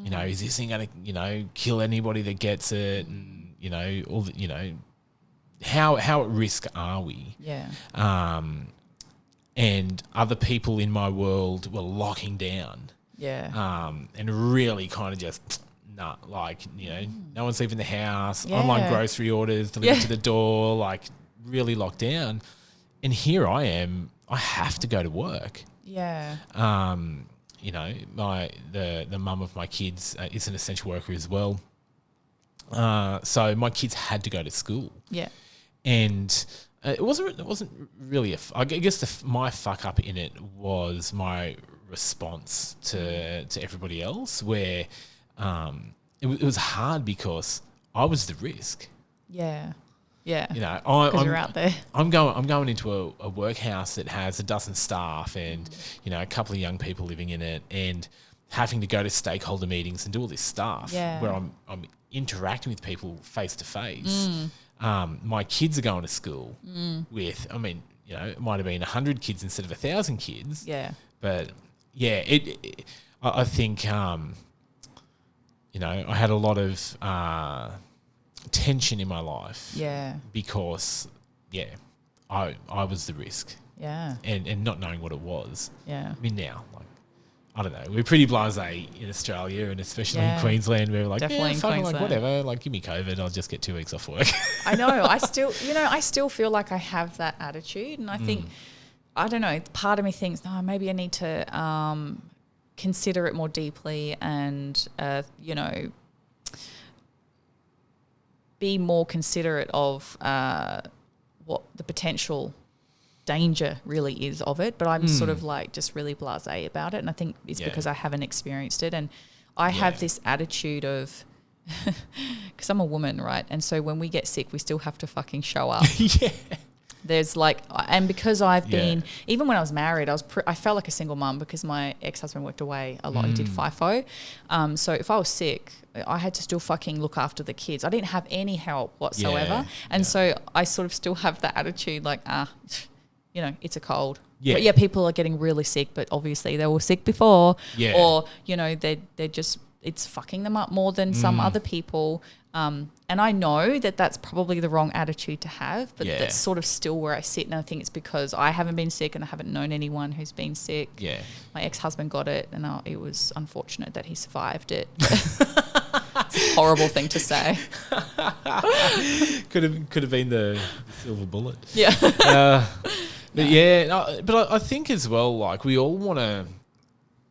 Speaker 1: Is this thing going to, kill anybody that gets it? And, all the, how at risk are we?
Speaker 2: Yeah.
Speaker 1: And other people in my world were locking down.
Speaker 2: Yeah.
Speaker 1: And really kind of just no one's leaving the house. Online grocery orders delivered to the door, like really locked down. And here I am. I have to go to work.
Speaker 2: Yeah.
Speaker 1: The mum of my kids is an essential worker as well. So my kids had to go to school.
Speaker 2: Yeah.
Speaker 1: And it wasn't really I guess my fuck up in it was my response to everybody else, where it was hard because I was the risk.
Speaker 2: Yeah. Yeah.
Speaker 1: Because
Speaker 2: you're out there.
Speaker 1: I'm going into a workhouse that has a dozen staff and a couple of young people living in it, and having to go to stakeholder meetings and do all this stuff where I'm interacting with people face to face. My kids are going to school with, it might have been 100 kids instead of 1,000 kids.
Speaker 2: Yeah.
Speaker 1: But yeah, I think, I had a lot of tension in my life.
Speaker 2: Yeah.
Speaker 1: Because, I was the risk.
Speaker 2: Yeah.
Speaker 1: And not knowing what it was.
Speaker 2: Yeah.
Speaker 1: Now, I don't know. We're pretty blasé in Australia, and especially in Queensland, we're like,
Speaker 2: definitely
Speaker 1: whatever. Like, give me COVID, I'll just get 2 weeks off work.
Speaker 2: I know. I still feel like I have that attitude, and I think, I don't know. Part of me thinks, maybe I need to consider it more deeply, and be more considerate of what the potential danger really is of it, but I'm sort of like just really blasé about it, and I think it's because I haven't experienced it, and I have this attitude of because I'm a woman, right? And so when we get sick, we still have to fucking show up. There's and because I've been, even when I was married, I felt like a single mum because my ex-husband worked away a lot. He did FIFO. So if I was sick, I had to still fucking look after the kids. I didn't have any help whatsoever. And so I sort of still have that attitude like, it's a cold.
Speaker 1: Yeah.
Speaker 2: But people are getting really sick, but obviously they were sick before. Yeah. Or, they're just, it's fucking them up more than some other people. And I know that that's probably the wrong attitude to have, but that's sort of still where I sit. And I think it's because I haven't been sick and I haven't known anyone who's been sick. Yeah. My ex-husband got it, and it was unfortunate that he survived it. It's a horrible thing to say.
Speaker 1: Could have been the silver bullet.
Speaker 2: Yeah.
Speaker 1: But I think as well, like, we all want to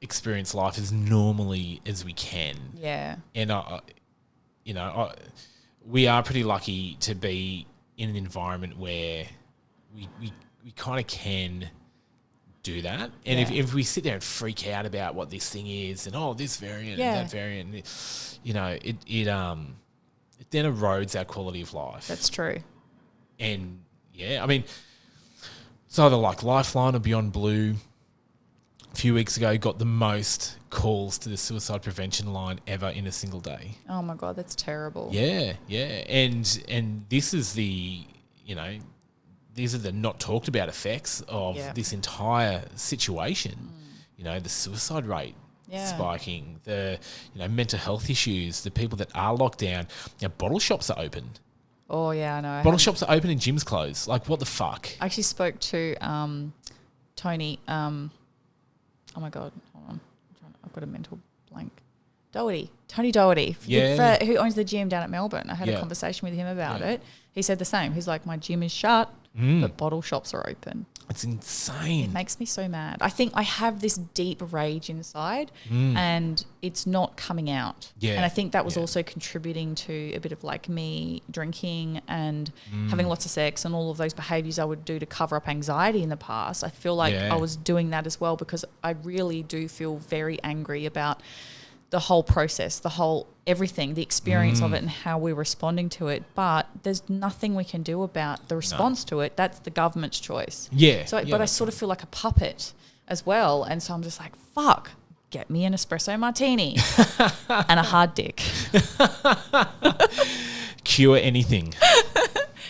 Speaker 1: experience life as normally as we can.
Speaker 2: Yeah.
Speaker 1: And we are pretty lucky to be in an environment where we kind of can do that. And if we sit there and freak out about what this thing is and this variant and that variant, it then erodes our quality of life.
Speaker 2: That's true.
Speaker 1: And I mean, it's either like Lifeline or Beyond Blue. A few weeks ago, got the most calls to the suicide prevention line ever in a single day.
Speaker 2: Oh my God, that's terrible.
Speaker 1: Yeah. And this is these are the not talked about effects of this entire situation. The suicide rate spiking, the mental health issues, the people that are locked down. Bottle shops are open.
Speaker 2: Oh yeah, I know.
Speaker 1: Bottle shops are open and gyms closed. Like, what the fuck?
Speaker 2: I actually spoke to Tony. Oh my God, hold on. I've got a mental blank. Tony Doherty, who owns the gym down at Melbourne. I had a conversation with him about it. He said the same. He's like, my gym is shut, but bottle shops are open.
Speaker 1: It's insane.
Speaker 2: It makes me so mad. I think I have this deep rage inside and it's not coming out. Yeah. And I think that was also contributing to a bit of like me drinking and having lots of sex and all of those behaviours I would do to cover up anxiety in the past. I feel like I was doing that as well because I really do feel very angry about the whole process, everything, the experience of it and how we're responding to it. But there's nothing we can do about the response to it. That's the government's choice.
Speaker 1: Yeah.
Speaker 2: So, but I sort of feel like a puppet as well. And so I'm just like, fuck, get me an espresso martini and a hard dick.
Speaker 1: Cure anything.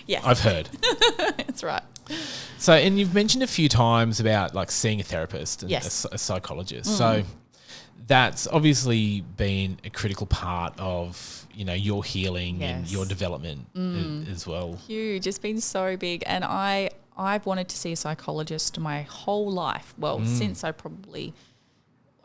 Speaker 2: Yes.
Speaker 1: I've heard.
Speaker 2: That's right.
Speaker 1: So, and you've mentioned a few times about like seeing a therapist and a psychologist. So that's obviously been a critical part of, your healing and your development as well.
Speaker 2: Huge. It's been so big. And I've wanted to see a psychologist my whole life. Well, since I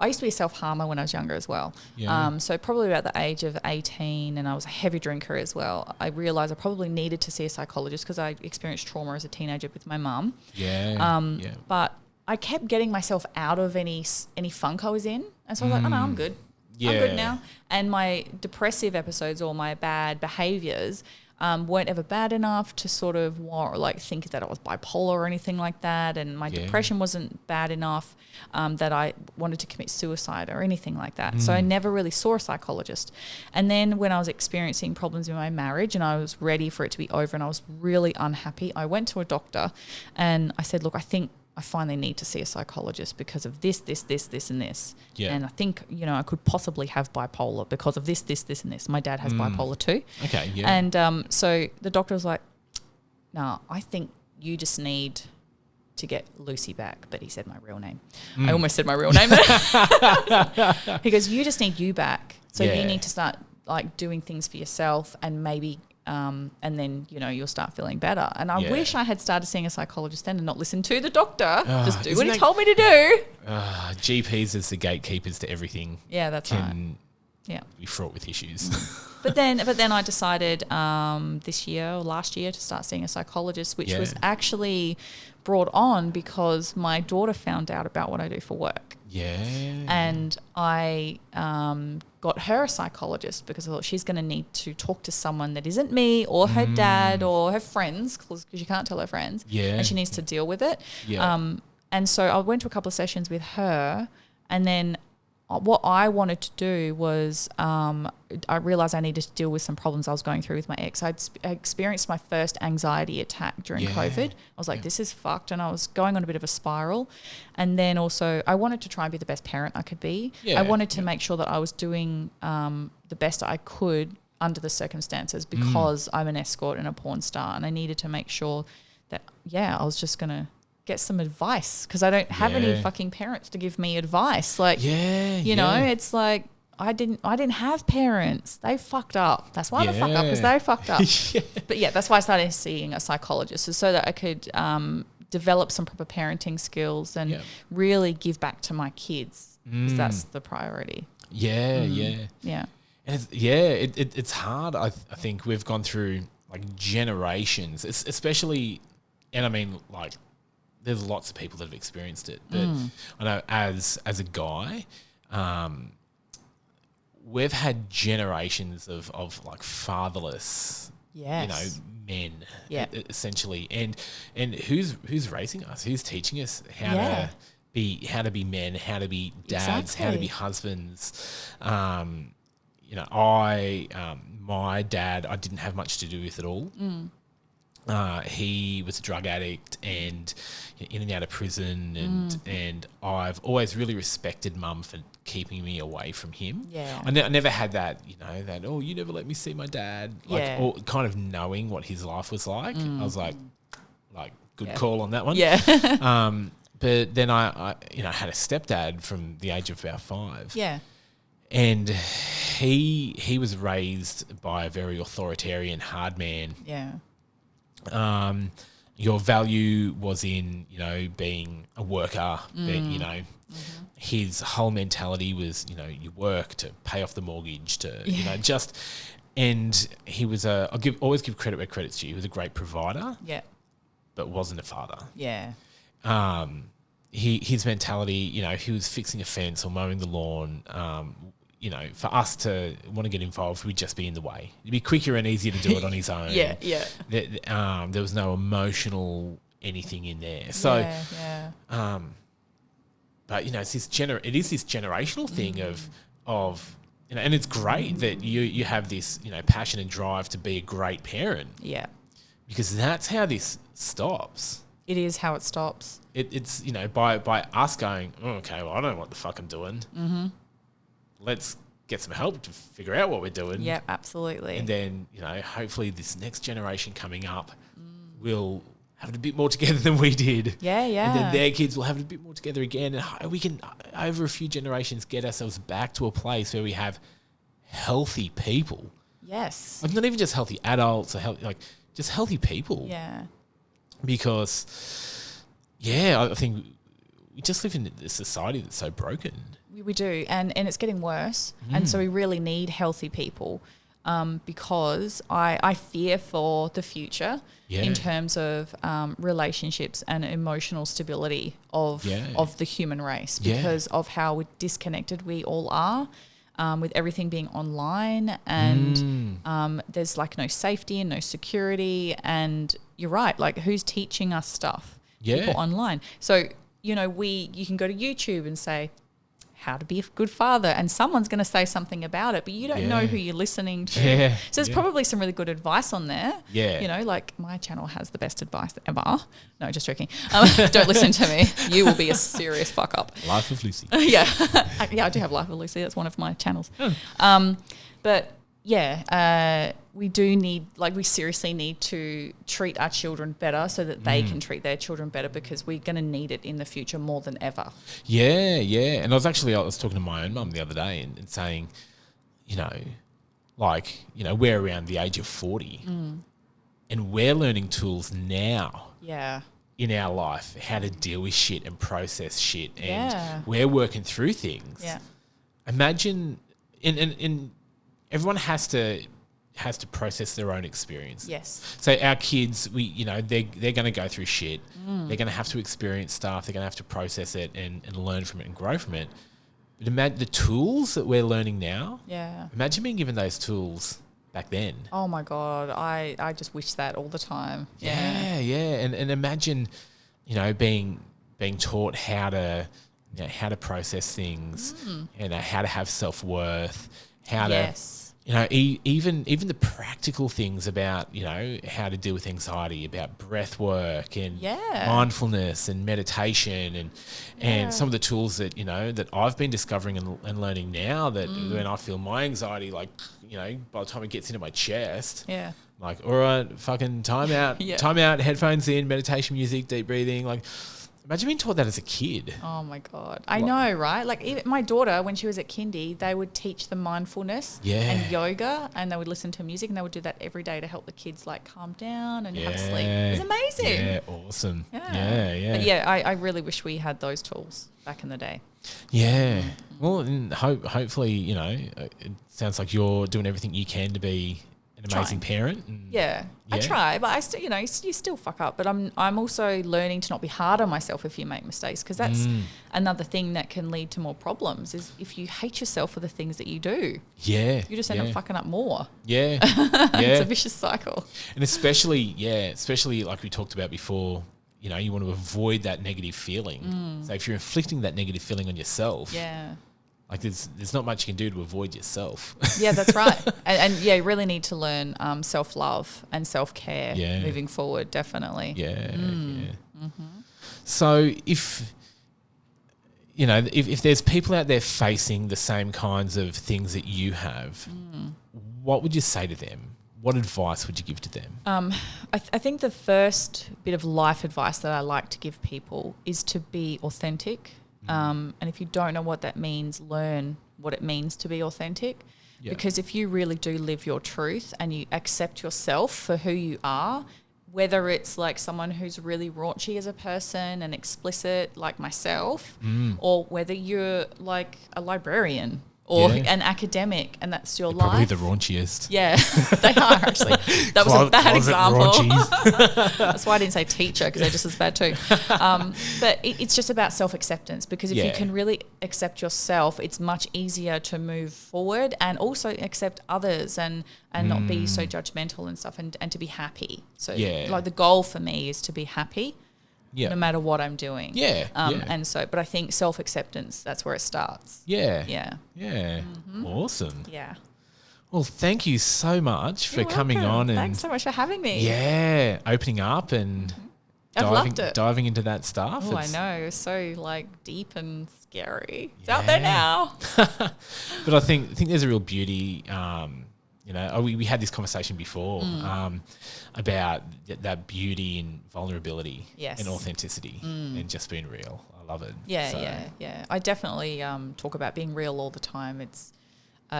Speaker 2: used to be a self-harmer when I was younger as well. Yeah. So probably about the age of 18, and I was a heavy drinker as well. I realised I probably needed to see a psychologist because I experienced trauma as a teenager with my mum.
Speaker 1: Yeah.
Speaker 2: But I kept getting myself out of any funk I was in. And so I was like, oh no, I'm good. Yeah. I'm good now. And my depressive episodes or my bad behaviours weren't ever bad enough to sort of think that I was bipolar or anything like that. And my depression wasn't bad enough that I wanted to commit suicide or anything like that. So I never really saw a psychologist. And then when I was experiencing problems in my marriage and I was ready for it to be over and I was really unhappy, I went to a doctor and I said, look, I think I finally need to see a psychologist because of this, and this. Yeah. And I think, I could possibly have bipolar because of this, and this. My dad has bipolar too.
Speaker 1: Okay, yeah.
Speaker 2: And so the doctor was like, no, I think you just need to get Luci back. But he said my real name. I almost said my real name. He goes, you just need you back. So you need to start like doing things for yourself and maybe and then, you'll start feeling better. And I wish I had started seeing a psychologist then and not listen to the doctor. Just do what he told me to do.
Speaker 1: GPs as the gatekeepers to everything.
Speaker 2: Yeah, that's right. Yeah,
Speaker 1: be fraught with issues.
Speaker 2: But then I decided this year or last year to start seeing a psychologist, which was actually brought on because my daughter found out about what I do for work.
Speaker 1: Yeah.
Speaker 2: And I got her a psychologist because I thought she's going to need to talk to someone that isn't me or her dad or her friends because you can't tell her friends. Yeah. And she needs to deal with it. Yeah. And so I went to a couple of sessions with her and then what I wanted to do was I realised I needed to deal with some problems I was going through with my ex. I experienced my first anxiety attack during COVID. I was like, this is fucked. And I was going on a bit of a spiral. And then also I wanted to try and be the best parent I could be. Yeah. I wanted to make sure that I was doing the best I could under the circumstances because I'm an escort and a porn star. And I needed to make sure that, I was just going to get some advice because I don't have any fucking parents to give me advice. Like, you know, it's like I didn't have parents. They fucked up. That's why I'm a fuck up because they fucked up. But that's why I started seeing a psychologist so that I could develop some proper parenting skills and really give back to my kids because that's the priority.
Speaker 1: Yeah. And it's hard. I think we've gone through like generations, especially, and I mean like, there's lots of people that have experienced it, but I know as a guy, we've had generations of like fatherless, men, essentially, and who's raising us? Who's teaching us how to how to be men, how to be dads, how to be husbands. You know, my dad, I didn't have much to do with at all. He was a drug addict and in and out of prison, and I've always really respected Mum for keeping me away from him.
Speaker 2: Yeah,
Speaker 1: I never had that, you know, that you never let me see my dad, like, or kind of knowing what his life was like. I was like good call on that one.
Speaker 2: Yeah.
Speaker 1: But then I you know, had a stepdad from the age of about 5.
Speaker 2: Yeah.
Speaker 1: And he was raised by a very authoritarian, hard man.
Speaker 2: Yeah.
Speaker 1: Your value was in, you know, being a worker. You know, his whole mentality was, you know, you work to pay off the mortgage, to you know, just. And he was always give credit where credit's due. He was a great provider.
Speaker 2: Yeah. But
Speaker 1: wasn't a father.
Speaker 2: Yeah.
Speaker 1: His mentality, you know, he was fixing a fence or mowing the lawn. You know, for us to want to get involved, we'd just be in the way. It'd be quicker and easier to do it on his own.
Speaker 2: Yeah.
Speaker 1: There was no emotional anything in there. So, but you know, it is this generational thing of you know, and it's great that you have this, you know, passion and drive to be a great parent.
Speaker 2: Yeah.
Speaker 1: Because that's how this stops.
Speaker 2: It is how it stops.
Speaker 1: It's, you know, by us going, okay, well, I don't know what the fuck I'm doing. Let's get some help to figure out what we're doing.
Speaker 2: Yeah, absolutely.
Speaker 1: And then, you know, hopefully this next generation coming up will have it a bit more together than we did.
Speaker 2: Yeah.
Speaker 1: And then their kids will have it a bit more together again. And we can, over a few generations, get ourselves back to a place where we have healthy people.
Speaker 2: Yes.
Speaker 1: Like, not even just healthy adults, or like just healthy people.
Speaker 2: Yeah.
Speaker 1: Because, I think we just live in a society that's so broken.
Speaker 2: We do, and it's getting worse. And so we really need healthy people, because I fear for the future in terms of relationships and emotional stability of the human race, because of how disconnected we all are, with everything being online, and there's like no safety and no security. And you're right, like, who's teaching us stuff? People online. So, you know, you can go to YouTube and say, how to be a good father, and someone's going to say something about it, but you don't know who you're listening to. So there's probably some really good advice on there. You know, like, my channel has the best advice ever. No, just joking. Don't listen to me. You will be a serious fuck up.
Speaker 1: Life of Lucy.
Speaker 2: I do have Life of Lucy. That's one of my channels. But we do need, like, we seriously need to treat our children better so that they can treat their children better, because we're going to need it in the future more than ever. And I was talking to my own mum the other day and saying, you know, like, you know, we're around the age of 40 and we're learning tools now in our life, how to deal with shit and process shit, and we're working through things. Imagine, and everyone has to process their own experience. So our kids, they're going to go through shit. They're going to have to experience stuff. They're going to have to process it and learn from it and grow from it. But imagine the tools that we're learning now. Imagine being given those tools back then. Oh my God, I just wish that all the time.
Speaker 1: And imagine, you know, being taught how to process things, and how to have self-worth, how to, you know, even the practical things about, you know, how to deal with anxiety, about breath work and mindfulness and meditation, and some of the tools that, you know, that I've been discovering and learning now, that when I feel my anxiety, like, you know, by the time it gets into my chest, like, all right, fucking time out, headphones in, meditation music, deep breathing, like, imagine being taught that as a kid.
Speaker 2: Oh, my God. I know, right? Like, even my daughter, when she was at kindy, they would teach them mindfulness and yoga, and they would listen to music, and they would do that every day to help the kids, like, calm down and have sleep. It was amazing.
Speaker 1: Yeah, awesome. But
Speaker 2: I really wish we had those tools back in the day.
Speaker 1: Well, and hopefully, you know, it sounds like you're doing everything you can to be an amazing parent.
Speaker 2: I try, but I still, you know, you still fuck up. But I'm also learning to not be hard on myself if you make mistakes, because that's another thing that can lead to more problems. Is if you hate yourself for the things that you do, you just end up fucking up more. It's a vicious cycle.
Speaker 1: And especially like we talked about before, you want to avoid that negative feeling. So if you're inflicting that negative feeling on yourself, like there's not much you can do to avoid yourself.
Speaker 2: Yeah, that's right. And you really need to learn self-love and self-care moving forward, definitely.
Speaker 1: Yeah. So if there's people out there facing the same kinds of things that you have, what would you say to them? What advice would you give to them?
Speaker 2: I think the first bit of life advice that I like to give people is to be authentic. And if you don't know what that means, learn what it means to be authentic. Yeah. Because if you really do live your truth and you accept yourself for who you are, whether it's like someone who's really raunchy as a person and explicit like myself, or whether you're like a librarian or an academic and that's your life.
Speaker 1: Probably the raunchiest.
Speaker 2: Yeah, they are actually. That was a bad example. That's why I didn't say teacher, because they're just as bad too. But it's just about self-acceptance, because if you can really accept yourself, it's much easier to move forward and also accept others and not be so judgmental and stuff, and to be happy. So like the goal for me is to be happy. Yeah. No matter what I'm doing. And so, but I think self-acceptance, that's where it starts. Yeah.
Speaker 1: Awesome.
Speaker 2: Yeah.
Speaker 1: Well, thank you so much for coming on. And
Speaker 2: thanks so much for having me.
Speaker 1: Yeah. Opening up and diving into that stuff.
Speaker 2: Oh, I know. It was so like deep and scary. It's out there now.
Speaker 1: But I think there's a real beauty, we had this conversation before about that beauty and vulnerability and authenticity and just being real. I love it. Yeah. I definitely talk about being real all the time. It's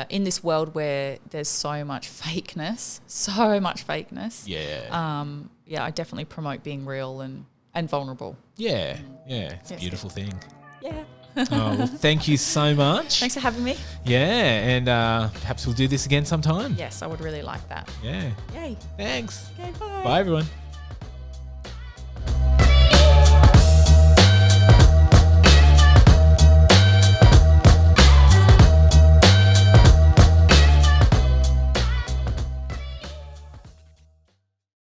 Speaker 1: in this world where there's so much fakeness. I definitely promote being real and vulnerable. Yeah. It's a beautiful thing.
Speaker 2: Yeah.
Speaker 1: Well, thank you so much.
Speaker 2: Thanks for having me.
Speaker 1: Yeah, and perhaps we'll do this again sometime.
Speaker 2: Yes, I would really like that.
Speaker 1: Yeah.
Speaker 2: Yay.
Speaker 1: Thanks.
Speaker 2: Okay, bye.
Speaker 1: Bye, everyone.